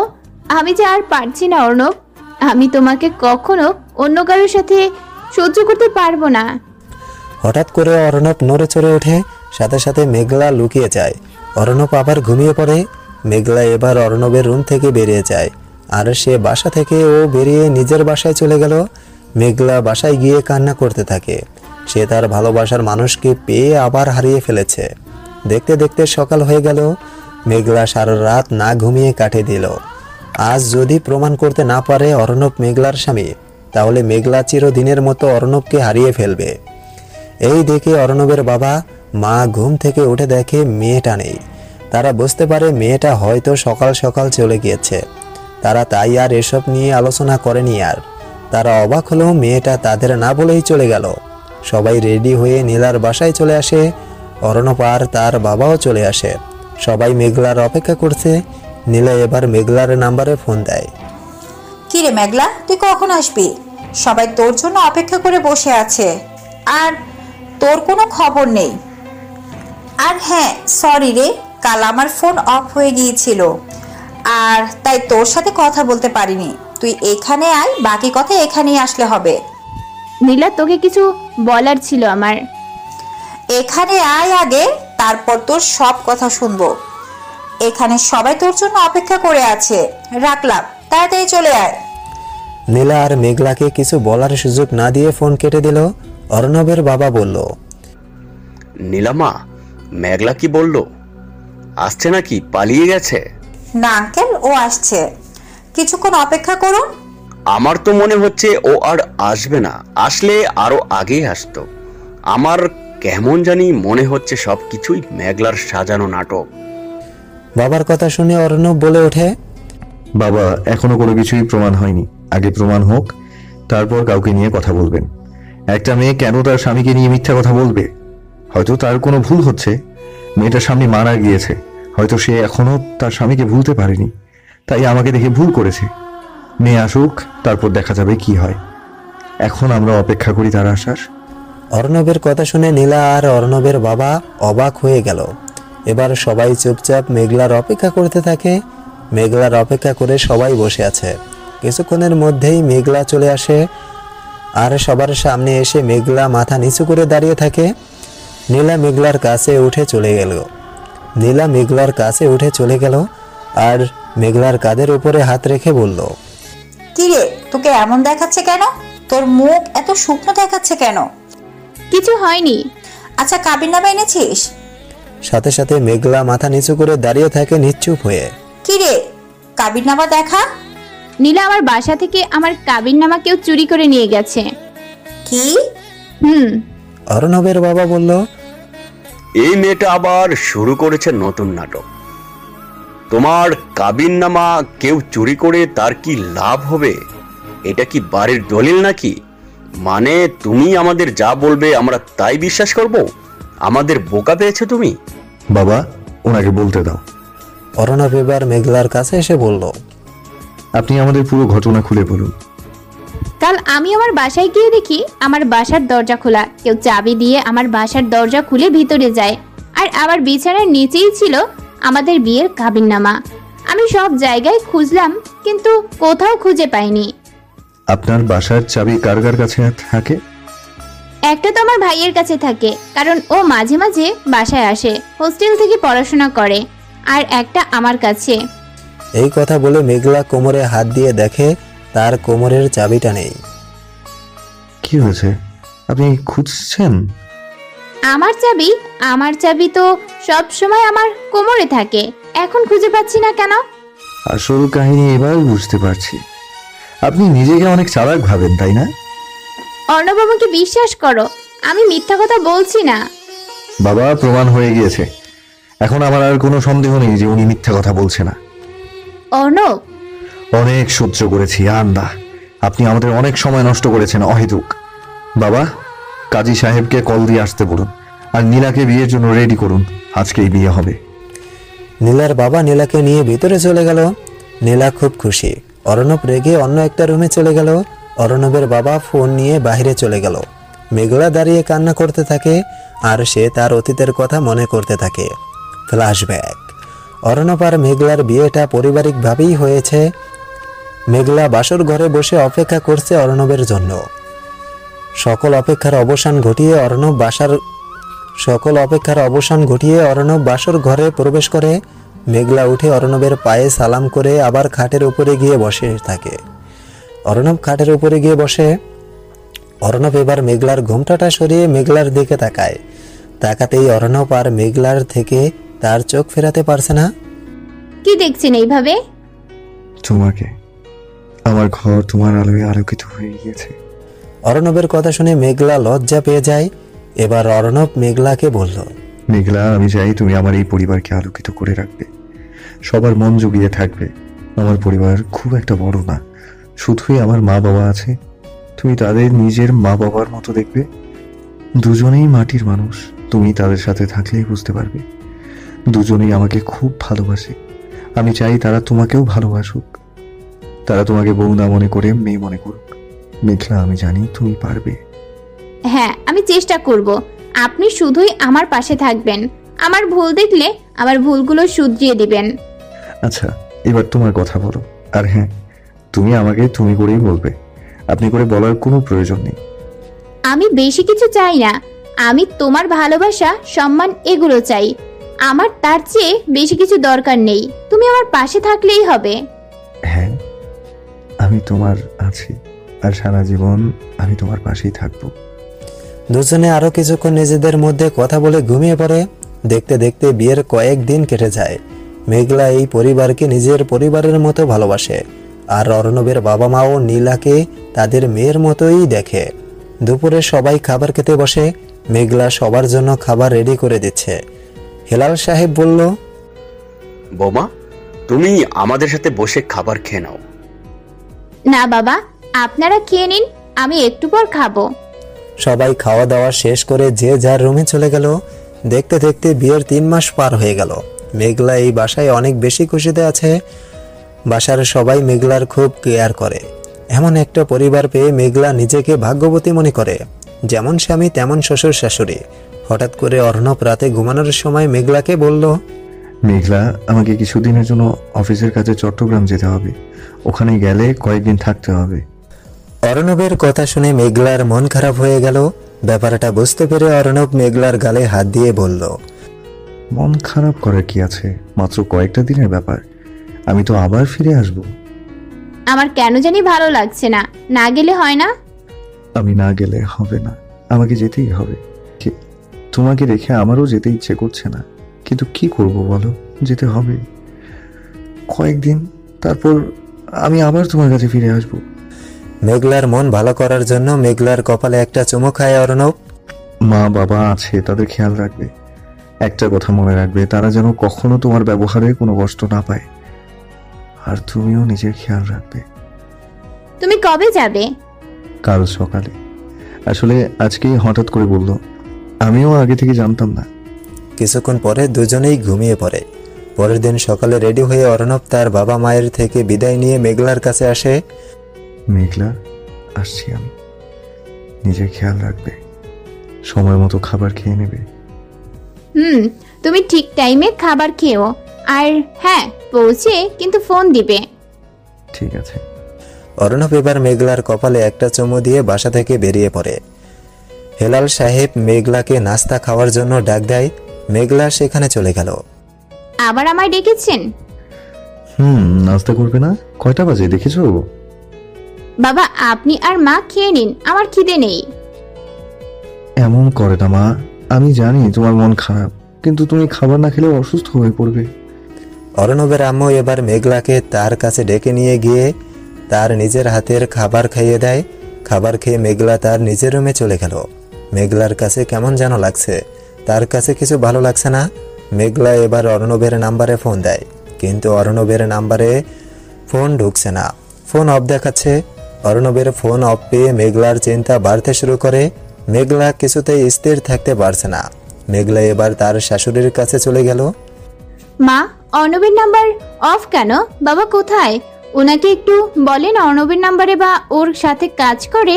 আমি যে আর পারছি না অর্ণব। আমি তোমাকে কখনো অন্য কারোর সাথে সহ্য করতে পারবো না। হঠাৎ করে অর্ণব নড়ে চড়ে ওঠে। সাথে সাথে মেঘলা লুকিয়ে যায়। অর্ণব আবার ঘুমিয়ে পড়ে। মেঘলা এবার অর্ণবের রুম থেকে বেরিয়ে যায়। আর সে বাসা থেকে বেরিয়ে নিজের বাসায় চলে গেল। মেঘলা বাসায় গিয়ে কান্না করতে থাকে। সে তার ভালোবাসার মানুষকে পেয়ে আবার হারিয়ে ফেলেছে। দেখতে দেখতে সকাল হয়ে গেল। মেঘলা সারা রাত না ঘুমিয়ে কাটিয়ে দিল। আজ যদি প্রমাণ করতে না পারে অর্ণব মেঘলার স্বামী, তাহলে মেঘলা চিরদিনের মতো অর্ণবকে হারিয়ে ফেলবে। এই দেখে অর্ণবের বাবা মা ঘুম থেকে উঠে দেখে মেয়েটা নেই। তারা বুঝতে পারে মেয়েটা হয়তো সকাল সকাল চলে গিয়েছে। তারা তাই আর এসব নিয়ে আলোচনা করেনি। আর তারা অবাক হলেও মেয়েটা তাদের না বলেই চলে গেল। সবাই রেডি হয়ে নীলার বাসায় চলে আসে। অর্ণব আর তার বাবাও চলে আসে। সবাই মেঘলার অপেক্ষা করছে। নীলা এবার মেঘলার নাম্বারে ফোন দেয়। কি রে মেঘলা, তুই কখন আসবি? সবাই তোর জন্য অপেক্ষা করে বসে আছে, আর তোর কোনো খবর নেই। আর হ্যাঁ, সরি রে, কাল আমার ফোন অফ হয়ে গিয়েছিল, আর তাই তোর সাথে কথা বলতে পারিনি। তুই এখানে আয়, বাকি কথা এখানেই আসলে হবে। নীলা, তোকে কিছু বলার ছিল আমার। এখানে আয় আগে, তারপর তোর সব কথা শুনবো। এখানে সবাই তোর জন্য অপেক্ষা করে আছে। রাখলাম, তাড়াতাড়ি চলে আয়। নীলা আর মেঘলাকে কিছু বলার সুযোগ না দিয়ে ফোন কেটে দিল। অর্ণবের বাবা বলল, নীলামা, মেঘলা কি বললো? আসছে নাকি পালিয়ে গেছে? না আঙ্কেল, ও আসছে, কিছুক্ষণ অপেক্ষা করুন। আমার তো মনে হচ্ছে ও আর আসবে না, আসলে আরো আগেই আসতো। আমার কেমন জানি মনে হচ্ছে সবকিছুই মেঘলার সাজানো নাটক। বাবার কথা শুনে অর্ণব বলে ওঠে, বাবা, এখনো কোনো কিছুই প্রমাণ হয়নি। আগে প্রমাণ হোক, তারপর কাউকে নিয়ে কথা বলবেন। একটা মেয়ে কেন তার স্বামীকে নিয়ে মিথ্যা কথা বলবে? হয়তো তার কোনো ভুল হচ্ছে। মেয়েটার স্বামী মারা গিয়েছে, হয়তো সে এখনো তার স্বামীকে ভুলতে পারেনি, তাই আমাকে দেখে ভুল করেছে। মেয়ে আসুক, তারপর দেখা যাবে কি হয়। এখন আমরা অপেক্ষা করি তার আসার। অর্ণবের কথা শুনে নীলা আর অর্ণবের বাবা অবাক হয়ে গেল। এবার সবাই চুপচাপ মেঘলার অপেক্ষা করতে থাকে। মেঘলার অপেক্ষা করে সবাই বসে আছে। কিছুক্ষণের মধ্যেই মেঘলা চলে আসে আর সবার সামনে এসে মেঘলা মাথা নিচু করে দাঁড়িয়ে থাকে। নীলা মেঘলার কাছে উঠে চলে গেল আর মেঘলার কাঁধের উপরে হাত রেখে বলল, কিরে, তোকে এমন দেখাচ্ছে কেন? তোর মুখ এত শুকনো দেখাচ্ছে কেন? কিছু হয়নি। আচ্ছা, কাবিননামা এনেছিস? সাথে সাথে মেঘলা মাথা নিচু করে দাঁড়িয়ে থাকে নিশ্চুপ হয়ে। কিরে, কাবিননামা দেখা। নীলা, আমার বাসা থেকে আমার কাবিননামা কেউ চুরি করে নিয়ে গেছে। কি? অর্ণবের বাবা বলল, এই মেয়েটা আবার শুরু করেছে নতুন নাটক। তোমার কাবিননামা কেউ চুরি করে তার কি লাভ হবে? এটা কি বাড়ির দলিল নাকি? মানে তুমি আমাদের যা বলবে আমরা তাই বিশ্বাস করব? আমাদের বোকা পেয়েছো তুমি? বাবা, ওনাকে বলতে দাও। অর্ণব এবার মেঘলার কাছে এসে বলল, আপনি আমাদের পুরো ঘটনা খুলে বলুন। কাল আমি আমার বাসায় গিয়ে দেখি আমার বাসার দরজা খোলা। কেউ চাবি দিয়ে আমার বাসার দরজা খুলে ভিতরে যায়, আর আবার বিছানার নিচেই ছিল আমাদের বিয়ের কাবিননামা। আমি সব জায়গায় খুঁজলাম, কিন্তু কোথাও খুঁজে পাইনি। আপনার বাসার চাবি কার কার কাছে থাকে? একটা তো আমার ভাইয়ের কাছে থাকে, কারণ ও মাঝে মাঝে বাসায় আসে, হোস্টেল থেকে পড়াশোনা করে। আর একটা আমার কাছে। এই কথা বলে মেঘলা কোমরে হাত দিয়ে দেখে তার কোমরের চাবিটা নেই। কি হয়েছে? আপনি খুঁজছেন? আমার চাবি তো সব সময় আমার কোমরে থাকে, এখন খুঁজে পাচ্ছি না কেন? আসল কাহিনী এবার বুঝতে পারছি। আপনি নিজেকে অনেক চালাক ভাবেন, তাই না? অর্ণব, আমাকে বিশ্বাস করো, আমি মিথ্যা কথা বলছি না। বাবা, প্রমাণ হয়ে গিয়েছে। এখন আমার আর কোনো সন্দেহ নেই যে উনি মিথ্যা কথা বলছে না। অর্ণব, অনেক সহ্য করেছি আন্দা। আপনি আমাদের অনেক সময় নষ্ট করেছেন অহেতুক। বাবা, কাজী সাহেবকে কল দিয়ে আসতে বলুন, আর নীলাকে বিয়ের জন্য রেডি করুন। আজকেই বিয়ে হবে। নীলার বাবা নীলাকে নিয়ে ভিতরে চলে গেল। নীলা খুব খুশি। অর্ণব রেগে অন্য একটা রুমে চলে গেল। অর্ণবের বাবা ফোন নিয়ে বাইরে চলে গেল। মেঘলা দাঁড়িয়ে কান্না করতে থাকে আর সে তার অতীতের কথা মনে করতে থাকে। ফ্ল্যাশব্যাক। অর্ণব আর মেঘলার বিয়েটা পারিবারিকভাবেই হয়েছে। মেঘলা বাসর ঘরে বসে অপেক্ষা করছে অর্ণবের জন্য। সকল অপেক্ষার অবসান ঘটিয়ে অর্ণব বাসর ঘরে প্রবেশ করে। মেঘলা উঠে অর্ণবের পায়ে সালাম করে আবার খাটের উপরে গিয়ে বসে থাকে। অর্ণব খাটের উপরে গিয়ে বসে। অর্ণব এবার মেঘলার ঘোমটাটা সরিয়ে মেঘলার দিকে তাকায়। তাকাতেই অর্ণব আর মেঘলার থেকে তার চোখ ফেরাতে পারছে না। কি দেখছেন এইভাবে? তোমাকে। আমার ঘর তোমার আলোয় আলোকিত হয়ে গিয়েছে। অর্ণবের কথা শুনে মেঘলা লজ্জা পেয়ে যায়। এবার অর্ণব মেঘলাকে বলল, মেঘলা, আমি চাই তুমি আমার এই পরিবারকে আলোকিত করে রাখবে, সবার মন জুগিয়ে থাকবে। আমার পরিবার খুব একটা বড় না, শুধুই আমার মা বাবা আছে। তুমি তাদের নিজের মা বাবার মতো দেখবে। দুজনেই মাটির মানুষ, তুমি তাদের সাথে থাকলেই বুঝতে পারবে। দুজনেই আমাকে খুব ভালোবাসে। আমি চাই তারা তোমাকেও ভালোবাসুক। তারা তোমাকে বউ না মনে করে মেয়ে মনে করুক। মেঘলা, আমি জানি তুমি পারবে। হ্যাঁ, আমি চেষ্টা করব। আপনি শুধুই আমার পাশে থাকবেন। আমার ভুল দেখলে আমার ভুলগুলো শুধরিয়ে দিবেন। আচ্ছা, এবার তোমার কথা বলো। আর হ্যাঁ, তুমি আমাকে তুমি করেই বলবে, আপনি করে বলার কোনো প্রয়োজন নেই। আমি বেশি কিছু চাই না, আমি তোমার ভালোবাসা, সম্মান এগুলো চাই। আমার তার চেয়ে বেশি কিছু দরকার নেই, তুমি আমার পাশে থাকলেই হবে। হ্যাঁ, আমি তোমার আছি, আর সারা জীবন আমি তোমার পাশেই থাকবো। দুজনে আরো কিছুক্ষণ নিজেদের মধ্যে কথা বলে ঘুমিয়ে পড়ে। দেখতে দেখতে বিয়ের কয়েকদিন কেটে যায়। মেঘলা এই পরিবারকে নিজের পরিবারের মতো ভালোবাসে, আর অর্ণবের বাবা মাও নীলাকে তাদের মেয়ের মতোই দেখে। দুপুরে সবাই খাবার খেতে বসে। মেঘলা সবার জন্য খাবার রেডি করে দিচ্ছে। হেলাল সাহেব বলল, বৌমা, তুমি আমাদের সাথে বসে খাবার খেয়ে নাও। না বাবা, আপনারা খেয়ে নিন, আমি একটু পর খাবো। সবাই খাওয়া দাওয়া শেষ করে যে যার রুমে চলে গেল। দেখতে দেখতে বিয়ের 3 মাস পার হয়ে গেল। মেঘলা এই বাসায় অনেক বেশি খুশিতে আছে। বাসার সবাই মেঘলার খুব কেয়ার করে। এমন একটা পরিবার পেয়ে মেঘলা নিজেকে ভাগ্যবতী মনে করে। যেমন স্বামী তেমন শ্বশুর শাশুড়ি। হঠাৎ করে অর্ণব রাতে ঘুমানোর সময় মেঘলাকে বলল, মেঘলা, আমাকে কিছুদিনের জন্য অফিসের কাছে চট্টগ্রাম যেতে হবে, ওখানে গেলে কয়েকদিন থাকতে হবে। অর্ণবের কথা শুনে মেঘলার মন খারাপ হয়ে গেল। ব্যাপারটা বুঝতে পেরে অর্ণব মেঘলার গালে হাত দিয়ে বলল, মন খারাপ করার কি আছে, মাত্র কয়েকটা দিনের ব্যাপার, আমি তো আবার ফিরে আসব। আমার কেন জানি ভালো লাগছে না, না গেলে হয় না? আমি না গেলে হবে না, আমাকে যেতেই হবে। তোমাকে রেখে আমারও যেতে ইচ্ছে করছে না, কিন্তু কি করব বলো, যেতে হবে কয়েকদিন, তারপর আমি আবার তোমার কাছে ফিরে আসব। মেঘলার মন ভালো করার জন্য মেঘলার কপালে একটা চুমু খায় অর্ণব। মা বাবা আছে, তাদের খেয়াল রাখবে। একটা কথা মনে রাখবে, তারা যেন কখনো তোমার ব্যবহারে কোনো কষ্ট না পায়, আর তুমিও নিজের খেয়াল রাখবে। তুমি কবে যাবে? কাল সকালে। আসলে আজকেই হঠাৎ করে বলল, আমিও আগে থেকে জানতাম না। কিছুক্ষণ পরে দুজনেই ঘুমিয়ে পড়ে। পরের দিন সকালে রেডি হয়ে অর্ণব তার বাবা মায়ের থেকে বিদায় নিয়ে মেঘলার কাছে আসে। মেঘলা, আসছি আমি, নিজের খেয়াল রাখবে, সময় মতো খাবার খেয়ে নেবে। তুমি ঠিক টাইমে খাবার খেও, আর হ্যাঁ, পৌঁছে কিন্তু ফোন দিবে। ঠিক আছে। অর্ণব এবার মেঘলার কপালে একটা চুমু দিয়ে বাসা থেকে বেরিয়ে পড়ে। হেলাল সাহেব মেঘলাকে নাস্তা খাওয়ার জন্য ডাক দেয়। মেঘলা সেখানে চলে গেল। আবার আমায় ডেকেছেন? নাস্তা করবে না? কয়টা বাজে দেখেছো? বাবা, আপনি আর মা খেয়ে নিন, আমার খিদে নেই। এমন করে না মা, আমি জানি তোমার মন খারাপ, কিন্তু তুমি খাবার না খেলে অসুস্থ হয়ে পড়বে। অর্ণবের আম্মু এবার মেঘলাকে তার কাছে ডেকে নিয়ে গিয়ে তার নিজের হাতের খাবার খাইয়ে দেয়। খাবার খেয়ে মেঘলা তার নিজের রুমে চলে গেল। মেঘলার কাছে কেমন যেন লাগছে, তার কাছে কিছু ভালো লাগছে না। মেঘলা এবার অর্ণবের নাম্বারে ফোন দেয়, কিন্তু অর্ণবের নাম্বারে ফোন ঢুকছে না, ফোন অফ দেখাচ্ছে। অর্ণবের ফোন অফ পেয়ে মেঘলার চিন্তা বাড়তে শুরু করে। মেঘলা কিছুতেই স্থির থাকতে পারছে না। মেঘলা এবার তার শাশুড়ির কাছে চলে গেল। মা, অর্ণবের নাম্বার অফ কেন? বাবা কোথায়? ওনাকে একটু বলেন অর্ণবের নাম্বারে বা ওর সাথে কাজ করে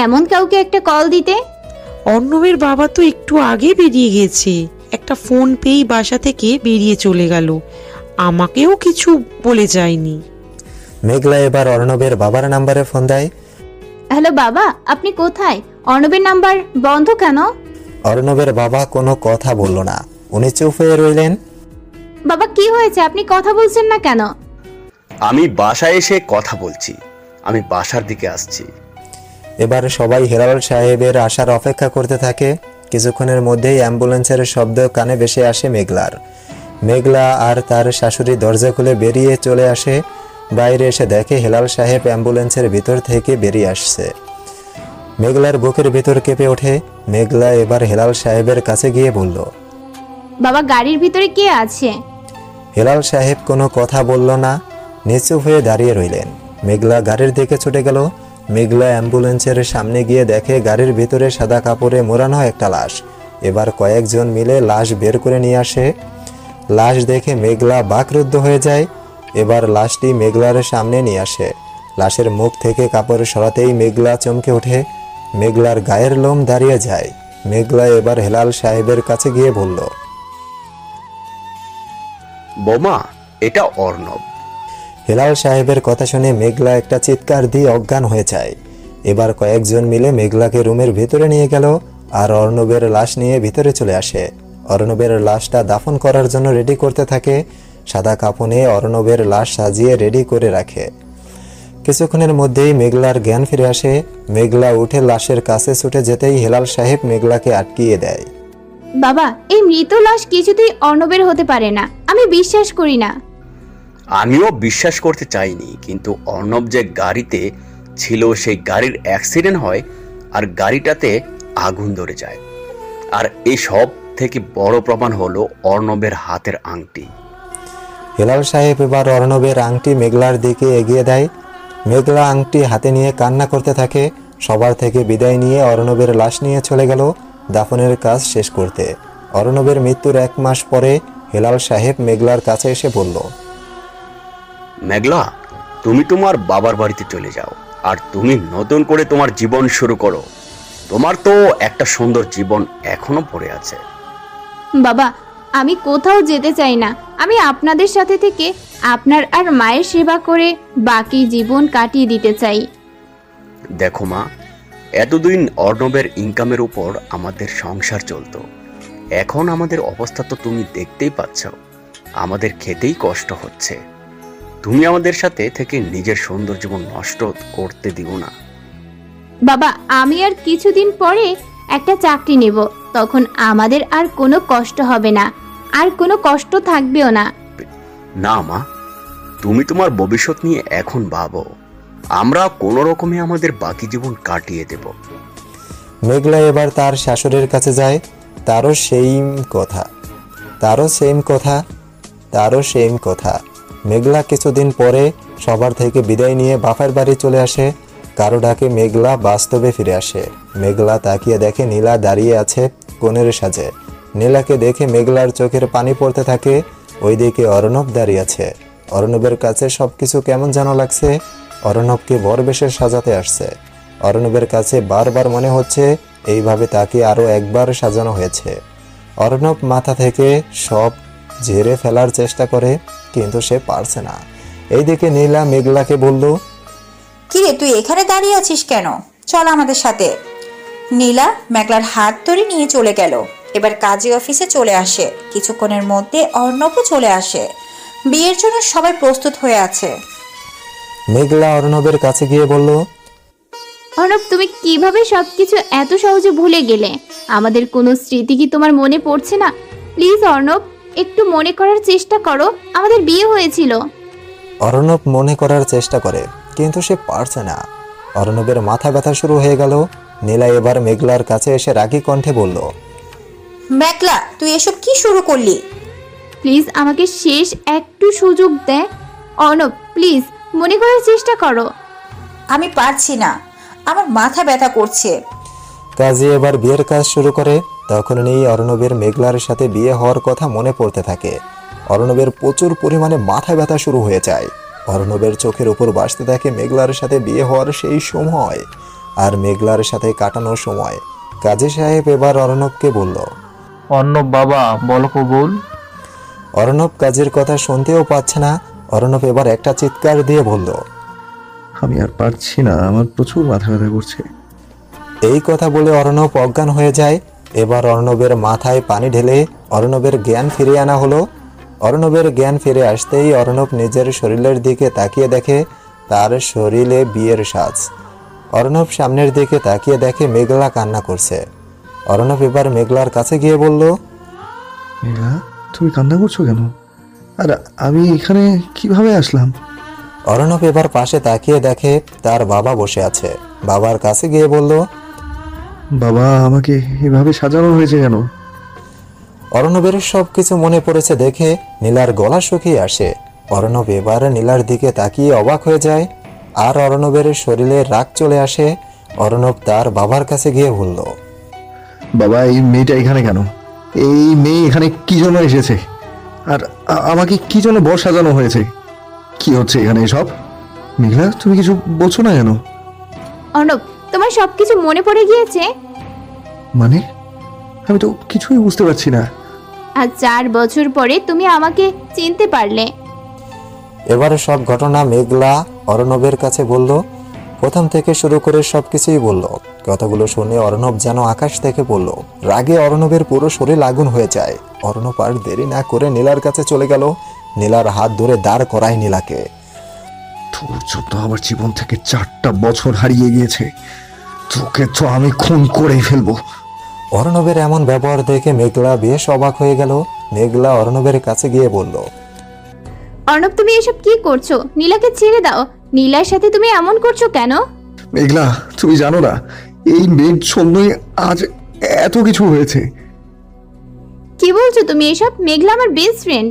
এমন কাউকে একটা কল দিতে। অর্ণবের বাবা তো একটু আগে বেরিয়ে গেছে, একটা ফোন পেয়েই বাসা থেকে বেরিয়ে চলে গেল, আমাকেও কিছু বলে যায়নি। মেঘলা এবার অর্ণবের বাবার নাম্বারে ফোন দেয়। হ্যালো বাবা, আপনি কোথায়? অর্ণবের নাম্বার বন্ধ কেন? অর্ণবের বাবা কোনো কথা বলল না, উনি চুপ হয়ে রইলেন। বাবা কি হয়েছে, আপনি কথা বলছেন না কেন? আমি বাসায় এসে কথা বলছি, আমি বাসার দিকে আসছি। এবার সবাই হেলাল সাহেবের আসার অপেক্ষা করতে থাকে। কিছুক্ষণের মধ্যেই অ্যাম্বুলেন্সের শব্দ কানে ভেসে আসে মেঘলার। মেঘলা আর তার শাশুড়ি দরজা খুলে বেরিয়ে চলে আসে। বাইরে এসে দেখে হেলাল সাহেব অ্যাম্বুলেন্সের ভিতর থেকে বেরিয়ে আসছে। মেঘলার বুকের ভিতর কেঁপে ওঠে। মেঘলা এবার হেলাল সাহেবের কাছে গিয়ে বলল, বাবা গাড়ির ভিতরে কে আছে? হেলাল সাহেব কোনো কথা বলল না, নিচু হয়ে দাঁড়িয়ে রইলেন। মেঘলা গাড়ির দিকে ছুটে গেল। মেঘলা অ্যাম্বুলেন্সের সামনে গিয়ে দেখে গাড়ির ভিতরে সাদা কাপড়ে মোড়ানো একটা লাশ। এবার কয়েকজন মিলে লাশ বের করে নিয়ে আসে। লাশ দেখে মেঘলা বাকরুদ্ধ হয়ে যায়। এবার লাশটি মেঘলার সামনে নিয়ে আসে। লাশের মুখ থেকে কাপড় সরাতেই মেঘলা চমকে ওঠে। মেঘলার গায়ের লোম দাঁড়িয়ে যায়। মেঘলা এবার হেলাল সাহেবের কাছে গিয়ে বলল, বোমা, এটা অর্ণব। হেলাল সাহেবের কথা শুনে মেঘলা একটা চিৎকার দিয়ে অজ্ঞান হয়ে যায়। এবার কয়েকজন মিলে মেঘলাকে রুমের ভিতরে নিয়ে গেল আর অর্ণবের লাশ নিয়ে ভিতরে চলে আসে। অর্ণবের লাশটা দাফন করার জন্য রেডি করতে থাকে। সাদা কাফনে অর্ণবের লাশ সাজিয়ে রেডি করে রাখে। কিছুক্ষণের মধ্যেই মেঘলার জ্ঞান ফিরে আসে। মেঘলা উঠে লাশের কাছে ছুটে যেতেই হেলাল সাহেব মেঘলাকে আটকিয়ে দেয়। বাবা, এই মৃত লাশ কিছুতেই অর্ণবের হতে পারে না, আমি বিশ্বাস করি না। আমিও বিশ্বাস করতে চাইনি, কিন্তু অর্ণব যে গাড়িতে ছিল সেই গাড়ির অ্যাক্সিডেন্ট হয় আর গাড়িটাতে আগুন ধরে যায়। আর এই সব থেকে বড় প্রমাণ হলো অর্ণবের হাতের আংটি। হেলাল সাহেব এবার অর্ণবের আংটি মেঘলার দিকে এগিয়ে দেয়। মেঘলা আংটি হাতে নিয়ে কান্না করতে থাকে। সবার থেকে বিদায় নিয়ে অর্ণবের লাশ নিয়ে চলে গেল দাফনের কাজ শেষ করতে। অর্ণবের মৃত্যুর 1 মাস পরে হেলাল সাহেব মেঘলার কাছে এসে বলল, মেঘলা, তুমি তোমার বাবার বাড়িতে চলে যাও আর তুমি নতুন করে তোমার জীবন শুরু করো। তোমার তো একটা সুন্দর জীবন এখনো পড়ে আছে। বাবা, আমি কোথাও যেতে চাই না, আমি আপনাদের সাথে থেকে আপনার আর মায়ের সেবা করে বাকি জীবন কাটিয়ে দিতে চাই। দেখো মা, এতদিন অর্ণবের ইনকামের উপর আমাদের সংসার চলতো। এখন আমাদের অবস্থা তো তুমি দেখতেই পাচ্ছ, আমাদের খেতেই কষ্ট হচ্ছে। তুমি আমাদের সাথে থেকে নিজের সুন্দর জীবন নষ্ট করতে দিও না। বাবা, আমি আর কিছুদিন পরে একটা চাকরি নেব, তখন আমাদের আর কোনো কষ্ট হবে না, আর কোনো কষ্ট থাকবেও না। না মা, তুমি তোমার ভবিষ্যৎ নিয়ে এখন ভাবো, আমরা কোনো রকমে আমাদের বাকি জীবন কাটিয়ে দেব। মেঘলা এবার তার শাশুড়ির কাছে যায়। তারও সেম কথা। মেঘলা কিছুদিন পরে সবার থেকে বিদায় নিয়ে বাপের বাড়ি চলে আসে। কারো ডাকে মেঘলা বাস্তবে ফিরে আসে। মেঘলা তাকিয়ে দেখে নীলা দাঁড়িয়ে আছে কোণের সাজে। নীলাকে দেখে মেঘলার চোখের পানি পড়তে থাকে। ওইদিকে অর্ণব দাঁড়িয়ে আছে। অর্ণবের কাছে সবকিছু কেমন যেন লাগছে। অর্ণবকে বরবেশে সাজাতে আসছে। অর্ণবের কাছে বারবার মনে হচ্ছে এইভাবে তাকে আরো একবার সাজানো হয়েছে। অর্ণব মাথা থেকে সব ঝেড়ে ফেলার চেষ্টা করে, কিন্তু সে পারছে না। এইদিকে নীলা মেঘলাকে বলল, কিরে, তুই এখানে দাঁড়িয়ে আছিস কেন? চল আমাদের সাথে। নীলা মেঘলার হাত ধরে নিয়ে চলে গেল। এবার কাজী অফিসে চলে আসে। কিছুক্ষণের মধ্যে অর্ণবও চলে আসে। বিয়ের জন্য সবাই প্রস্তুত হয়ে আছে। মেঘলা অর্ণবের কাছে গিয়ে বলল, অর্ণব, তুমি কিভাবে সবকিছু এত সহজে ভুলে গেলে? আমাদের কোনো স্মৃতি কি তোমার মনে পড়ছে না? প্লিজ অর্ণব, একটু মনে করার চেষ্টা করো, আমাদের বিয়ে হয়েছিল। অর্ণব মনে করার চেষ্টা করে, কিন্তু সে পারছে না। অর্ণবের মাথা ব্যথা শুরু হয়ে গেল। নীলা এবার মেঘলার কাছে এসে রাগী কণ্ঠে বলল, মেঘলা, তুই এসব কি শুরু করলি? প্লিজ আমাকে শেষ একটু সুযোগ দে। অর্ণব, প্লিজ মনে করার চেষ্টা করো। আমি পারছি না, আমার মাথা ব্যথা করছে। কাজী এবার বিয়ের কাজ শুরু করে। তখনই অর্ণবের মেঘলার সাথে বিয়ে হওয়ার কথা মনে পড়তে থাকে। অর্ণবের প্রচুর পরিমাণে মাথা ব্যথা শুরু হয়ে যায়। অর্ণবের চোখের উপর ভাসতে থাকে মেঘলার সাথে বিয়ে হওয়ার সেই সময় আর মেঘলার সাথে কাটানোর সময়। কাজী সাহেব এবার অর্ণবকে বলল, অর্ণব বাবা, বলো কবুল। অর্ণব কাজের কথা শুনতেও পাচ্ছে না। অর্ণব এবার একটা চিৎকার দিয়ে বলল, আমি আর পারছি না, আমার প্রচুর মাথা ব্যথা করছে। এই কথা বলে অর্ণব অজ্ঞান হয়ে যায়। এবার অর্ণবের মাথায় পানি ঢেলে অর্ণবের জ্ঞান ফিরিয়ে আনা হলো। অর্ণবের জ্ঞান ফিরে আসতেই অর্ণব নিজের শরীরের দিকে তাকিয়ে দেখে তার শরীরে বিয়ের সাজ। অর্ণব সামনের দিকে তাকিয়ে দেখে মেঘলা কান্না করছে। অর্ণব এবার মেঘলার কাছে গিয়ে বলল, মেঘলা, তুমি কান্না করছো কেন? আর আমি এখানে কিভাবে আসলাম? অর্ণব এবার পাশে তাকিয়ে দেখে তার বাবা বসে আছে। বাবার কাছে গিয়ে বলল, বাবা, আমাকে এভাবে সাজানো হয়েছে কেন? অর্ণবের সবকিছু মনে পড়েছে দেখে নীলার গলা শুকিয়ে আসে। অর্ণব এবার নীলার দিকে তাকিয়ে অবাক হয়ে যায় আর অর্ণবের শরীরে রাগ চলে আসে। অর্ণব তার বাবার কাছে গিয়ে বলল, বাবা, এই মেয়েটা এখানে কেন? এই মেয়ে এখানে কি জন্য এসেছে? আর আমাকে কি জন্য বর সাজানো হয়েছে? কি হচ্ছে এখানে এসব? মেঘলা, তুমি কিছু বলছো না কেন? অর্ণব, তোমার সবকিছু মনে পড়ে গিয়েছে? মানে আমি তো কিছুই বুঝতে পারছি না। আর 4 বছর পরে তুমি আমাকে চিনতে পারলে। এবারে সব ঘটনা মেঘলা অর্ণবের কাছে বলল। প্রথম থেকে শুরু করে সবকিছুই বলল। কথাগুলো শুনে অর্ণব যেন আকাশ থেকে পড়ল। রাগে অর্ণবের পুরো শরীর আগুন হয়ে যায়। অর্ণব আর দেরি না করে নীলার কাছে চলে গেল। নীলার হাত ধরে দাঁড় করায় নীলাকে। তোর জন্য আমার জীবন থেকে 4টা বছর হারিয়ে গিয়েছে, তোকে তো আমি খুন করেই ফেলবো। অর্ণবের এমন ব্যবহার দেখে মেঘলা বেশ অবাক হয়ে গেল। মেঘলা অর্ণবের কাছে গিয়ে বলল, অর্ণব তুমি এসব কি করছো? নীলাকে ছেড়ে দাও। নীলার সাথে তুমি এমন করছো কেন? মেঘলা, তুমি জানো না এই মেয়ের জন্যই আজ এত কিছু হয়েছে। কি বলছো তুমি এসব? মেঘলা আমার বেস্ট ফ্রেন্ড।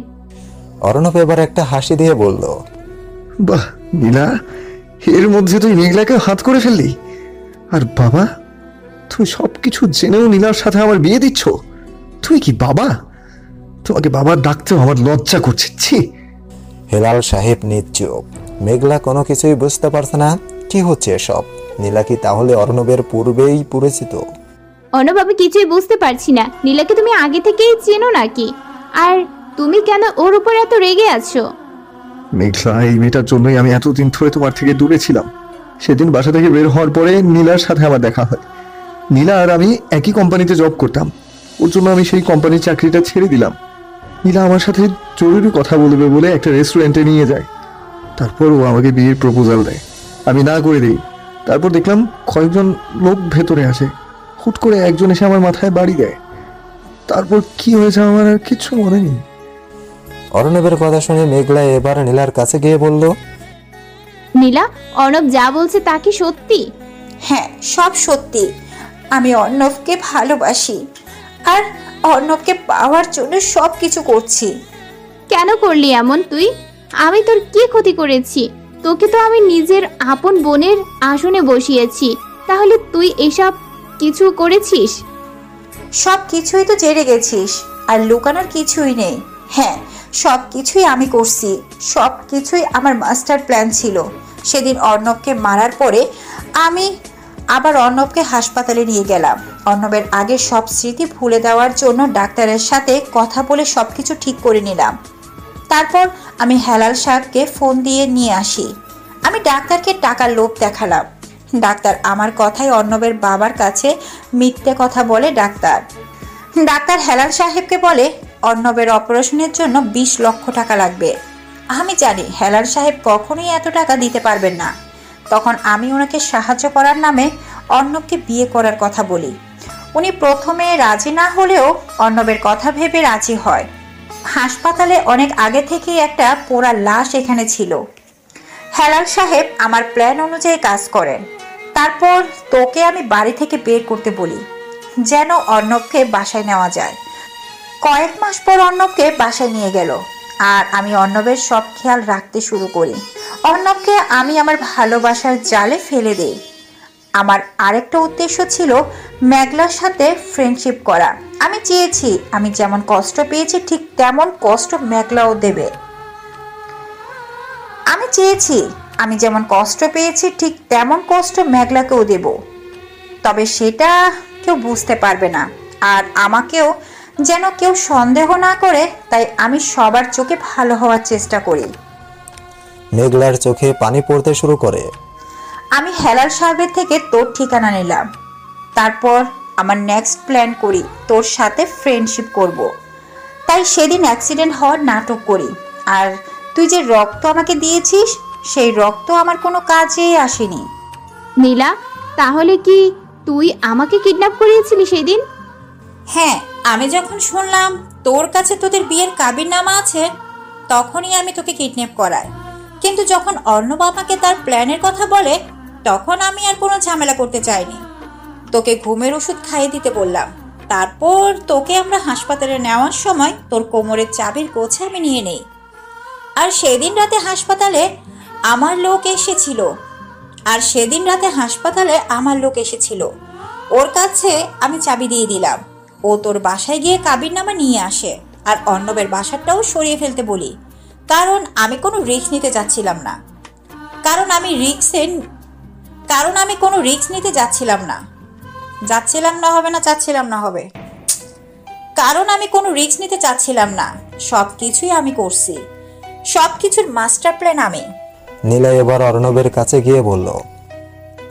অর্ণব এবার একটা হাসি দিয়ে বলল, বাহ নীলা, এর মধ্যে তুই মেঘলাকে হাত করে ফেললি। আর বাবা, তুমি সবকিছু জেনেও নীলার সাথে আমার বিয়ে দিচ্ছ? তুই কি বাবা? তোমাকে বাবা ডাকতেও আমার লজ্জা করছে। ছি। হেলাল সাহেব নিশ্চুপ। মেঘলা কোনো কিছুই বুঝতে পারছে না কি হচ্ছে এসব। নীলা কি তাহলে অর্ণবের পূর্বেই পরিচিত? অর্ণব আমি কিছুই বুঝতে পারছি না। নীলাকে তুমি আগে থেকেই চেনো নাকি? আর তুমি কেন ওর উপর এত রেগে আছো? মেঘলা, এই মেয়েটার জন্যই আমি এতদিন ধরে তোমার থেকে দূরে ছিলাম। সেদিন বাসা থেকে বের হওয়ার পরে নীলার সাথে আমার দেখা হয়। নীলা আর আমি একই কোম্পানিতে জব করতাম। ওর জন্য আমি সেই কোম্পানির চাকরিটা ছেড়ে দিলাম। নীলা আমার সাথে জরুরি কথা বলবে বলে একটা রেস্টুরেন্টে নিয়ে যায়। তারপর ও আমাকে বিয়ের প্রপোজাল দেয়, আমি না করে দিই। তারপর দেখলাম কয়েকজন লোক ভেতরে আসে। হুট করে একজন এসে আমার মাথায় বাড়ি দেয়। তারপর কি হয়েছে আমার আর কিচ্ছু মনে নেই। অর্ণবের কথা শুনে মেঘলা এবার নীলার কাছে গিয়ে বলল, নীলা, অর্ণব যা বলছে তা কি সত্যি? হ্যাঁ, সব সত্যি। আমি অর্ণবকে ভালোবাসি আর অর্ণবকে পাওয়ার জন্য সব কিছু করছি। কেন করলি এমন তুই? আমি তোর কি ক্ষতি করেছি? তোকে তো আমি নিজের আপন বোনের আসনে বসিয়েছি, তাহলে তুই এসব কিছু করেছিস? সব কিছুই তো জেনে গেছিস, আর লুকানোর কিছুই নেই। হ্যাঁ, সব কিছুই আমি করছি। সব কিছুই আমার মাস্টার প্ল্যান ছিল। সেদিন অর্ণবকে মারার পরে আমি আবার অর্ণবকে হাসপাতালে নিয়ে গেলাম। অর্ণবের আগে সব স্মৃতি ভুলে দেওয়ার জন্য ডাক্তারের সাথে কথা বলে সব কিছু ঠিক করে নিলাম। তারপর আমি হেলাল সাহেবকে ফোন দিয়ে নিয়ে আসি। আমি ডাক্তারকে টাকার লোভ দেখালাম। ডাক্তার আমার কথায় অর্ণবের বাবার কাছে মিথ্যে কথা বলে। ডাক্তার হেলাল সাহেবকে বলে অর্ণবের অপারেশনের জন্য 20 লক্ষ টাকা লাগবে। আমি জানি হেলাল সাহেব কখনোই এত টাকা দিতে পারবেন না। তখন আমি ওনাকে সাহায্য করার নামে অর্ণবকে বিয়ে করার কথা বলি। উনি প্রথমে রাজি না হলেও অর্ণবের কথা ভেবে রাজি হয়। হাসপাতালে অনেক আগে থেকেই একটা পোড়া লাশ এখানে ছিল। হেলাল সাহেব আমার প্ল্যান অনুযায়ী কাজ করেন। তারপর তোকে আমি বাড়ি থেকে বের করতে বলি, যেন অর্ণবকে বাসায় নেওয়া যায়। কয়েক মাস পর অর্ণবকে বাসায় নিয়ে গেল, আর আমি অর্ণবের সব খেয়াল রাখতে শুরু করি। অর্ণবকে আমি আমার ভালোবাসার জালে ফেলে দেই। আমার আরেকটা উদ্দেশ্য ছিল মেঘলার সাথে ফ্রেন্ডশিপ করা। আমি চেয়েছি আমি যেমন কষ্ট পেয়েছি ঠিক তেমন কষ্ট মেঘলাও দেবে। আমি চেয়েছি আমি যেমন কষ্ট পেয়েছি ঠিক তেমন কষ্ট মেঘলাকেও দেব। তবে সেটা কেউ বুঝতে পারবে না, আর আমাকেও যেন কেউ সন্দেহ না করে। তাই আমি সবার চোখে ভালো হওয়ার চেষ্টা করি। মেঘলার চোখে পানি পড়তে শুরু করে। আমি হেলাল সাহেবের থেকে তোর ঠিকানা নিলাম। তারপর আমার নেক্সট প্ল্যান করি তোর সাথে ফ্রেন্ডশিপ করব। তাই সেদিন অ্যাক্সিডেন্ট হওয়ার নাটক করি। আর তুই যে রক্ত আমাকে দিয়েছিস সেই রক্ত আমার কোনো কাজেই আসেনি। নীলা, তাহলে কি তুই আমাকে কিডন্যাপ করিয়েছিলি সেদিন? হ্যাঁ, আমি যখন শুনলাম তোর কাছে তোদের বিয়ের কাবিননামা আছে তখনই আমি তোকে কিডন্যাপ করাই। কিন্তু যখন অর্ণব আমাকে তার প্ল্যানের কথা বলে তখন আমি আর কোনো ঝামেলা করতে চাইনি। তোকে ঘুমের ওষুধ খাইয়ে দিতে বললাম। তারপর তোকে আমরা হাসপাতালে নেওয়ার সময় তোর কোমরের চাবির গোছা আমি নিয়ে নেই। আর সেদিন রাতে হাসপাতালে আমার লোক এসেছিল। ওর কাছে আমি চাবি দিয়ে দিলাম। ও তোর বাসায় গিয়ে কাবিননামা নিয়ে আসে আর অর্ণবের বাসাটাও সরিয়ে ফেলতে বলি। কারণ আমি কোনো রিস্ক নিতে যাচ্ছিলাম না। কারণ আমি কোনো রিস্ক নিতে যাচ্ছিলাম না। সব কিছুই আমি করছি। সব কিছুর মাস্টার প্ল্যান আমি। নীলা এবার অর্ণবের কাছে গিয়ে বলল,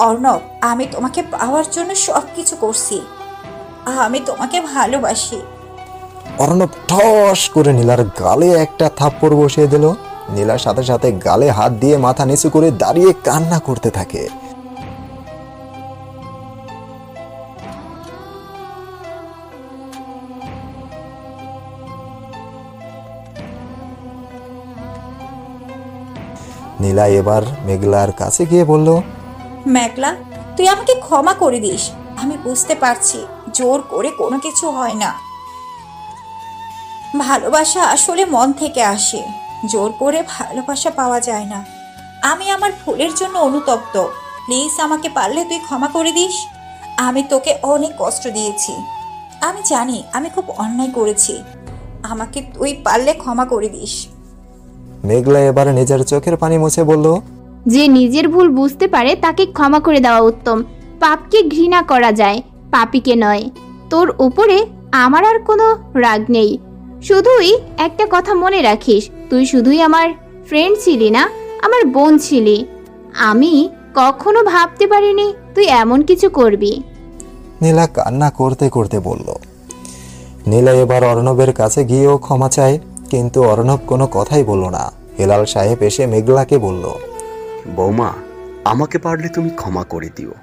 অর্ণব, আমি তোমাকে পাওয়ার জন্য সবকিছু করছি। আমি তোমাকে ভালোবাসি। অর্ণব ঠস করে নীলার গালে একটা থাপ্পড় বসিয়ে দিল। নীলার সাথে সাথে গালে হাত দিয়ে মাথা নিচু করে দাঁড়িয়ে কান্না করতে থাকে। নীলা এবার মেঘলার কাছে গিয়ে বলল, মেঘলা, তুই আমাকে ক্ষমা করে দিস। আমি বুঝতে পারছি জোর করে কোনো কিছু হয় না। ভালোবাসা আসলে মন থেকে আসে, জোর করে ভালোবাসা পাওয়া যায় না। আমি আমার ভুলের জন্য অনুতপ্ত। প্লিজ আমাকে পারলে তুই ক্ষমা করে দিস। আমি তোকে অনেক কষ্ট দিয়েছি। আমি জানি আমি খুব অন্যায় করেছি। আমাকে তুই পারলে ক্ষমা করে দিস। মেঘলা এবার নিজের চোখের পানি মুছে বলল, যে নিজের ভুল বুঝতে পারে তাকে ক্ষমা করে দেওয়া উত্তম। পাপকে ঘৃণা করা যায়, পাপীকে নয়। তোর উপরে আমার আর কোনো রাগ নেই। শুধুই একটা কথা মনে রাখিস, তুই শুধুই আমার ফ্রেন্ড ছিলি না, আমার বোন ছিলি। আমি কখনো ভাবতে পারিনি তুই এমন কিছু করবি। নীলা কান্না করতে করতে বলল। নীলা এবার অর্ণবের কাছে গিয়েও ক্ষমা চায়, কিন্তু অর্ণব কোনো কথাই বলল না। হেলাল সাহেব এসে মেঘলাকে বলল, বৌমা, আমাকে পারলে তুমি ক্ষমা করে দিও।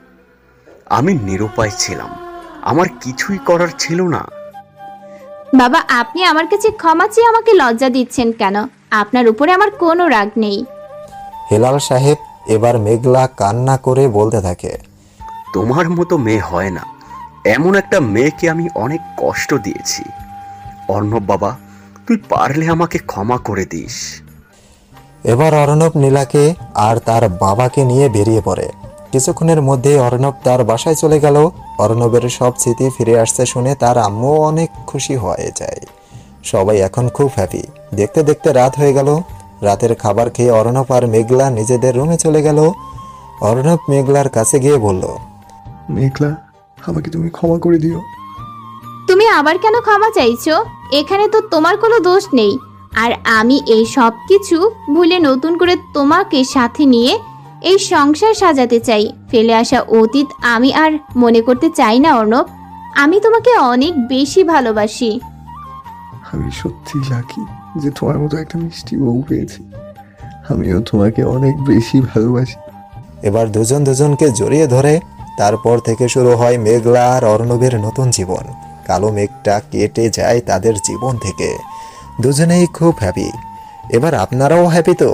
আমি নিরুপায় ছিলাম, আমার কিছুই করার ছিল না। বাবা, আপনি আমার কাছে ক্ষমা চেয়ে আমাকে লজ্জা দিচ্ছেন কেন? আপনার উপরে আমার কোনো রাগ নেই। হেলাল সাহেব এবার মেঘলা কান্না করে বলতে থাকে, তোমার মতো মেয়ে হয় না। এমন একটা মেয়েকে আমি অনেক কষ্ট দিয়েছি। অর্ণব বাবা, তুই পারলে আমাকে ক্ষমা করে দিস। এবার অর্ণব নীলাকে আর তার বাবাকে নিয়ে বেরিয়ে পড়ে। কিছুক্ষণের মধ্যে অর্ণব তার বাসায় চলে গেল। অর্ণবের সব স্মৃতি ফিরে আসতে শুনে তার আম্মু অনেক খুশি হয়ে যায়। সবাই এখন খুব হ্যাপি। দেখতে দেখতে রাত হয়ে গেল। রাতের খাবার খেয়ে অর্ণব আর মেঘলা নিজেদের রুমে চলে গেল। অর্ণব মেঘলার কাছে গিয়ে বলল, মেঘলা, আমাকে তুমি ক্ষমা করে দিও। তুমি আবার কেন ক্ষমা চাইছো? এখানে তো তোমার কোনো দোষ নেই। আর আমি এই সব কিছু ভুলে নতুন করে তোমাকে সাথে নিয়ে এই সংসার সাজাতে চাই। ফেলে আসা অতীত আমি আর মনে করতে চাই না অর্ণব। আমি তোমাকে অনেক বেশি ভালোবাসি। আমি সত্যি লাকি যে তোমার মতো একটা মিষ্টি বউ পেয়েছি। আমিও তোমাকে অনেক বেশি ভালোবাসি। এবার দুজন দুজনকে জড়িয়ে ধরে। তারপর থেকে শুরু হয় মেঘলা আর অর্ণবের নতুন জীবন। কালো মেঘটা কেটে যায় তাদের জীবন থেকে। দুজনেই খুব হ্যাপি। এবার আপনারাও হ্যাপি তো?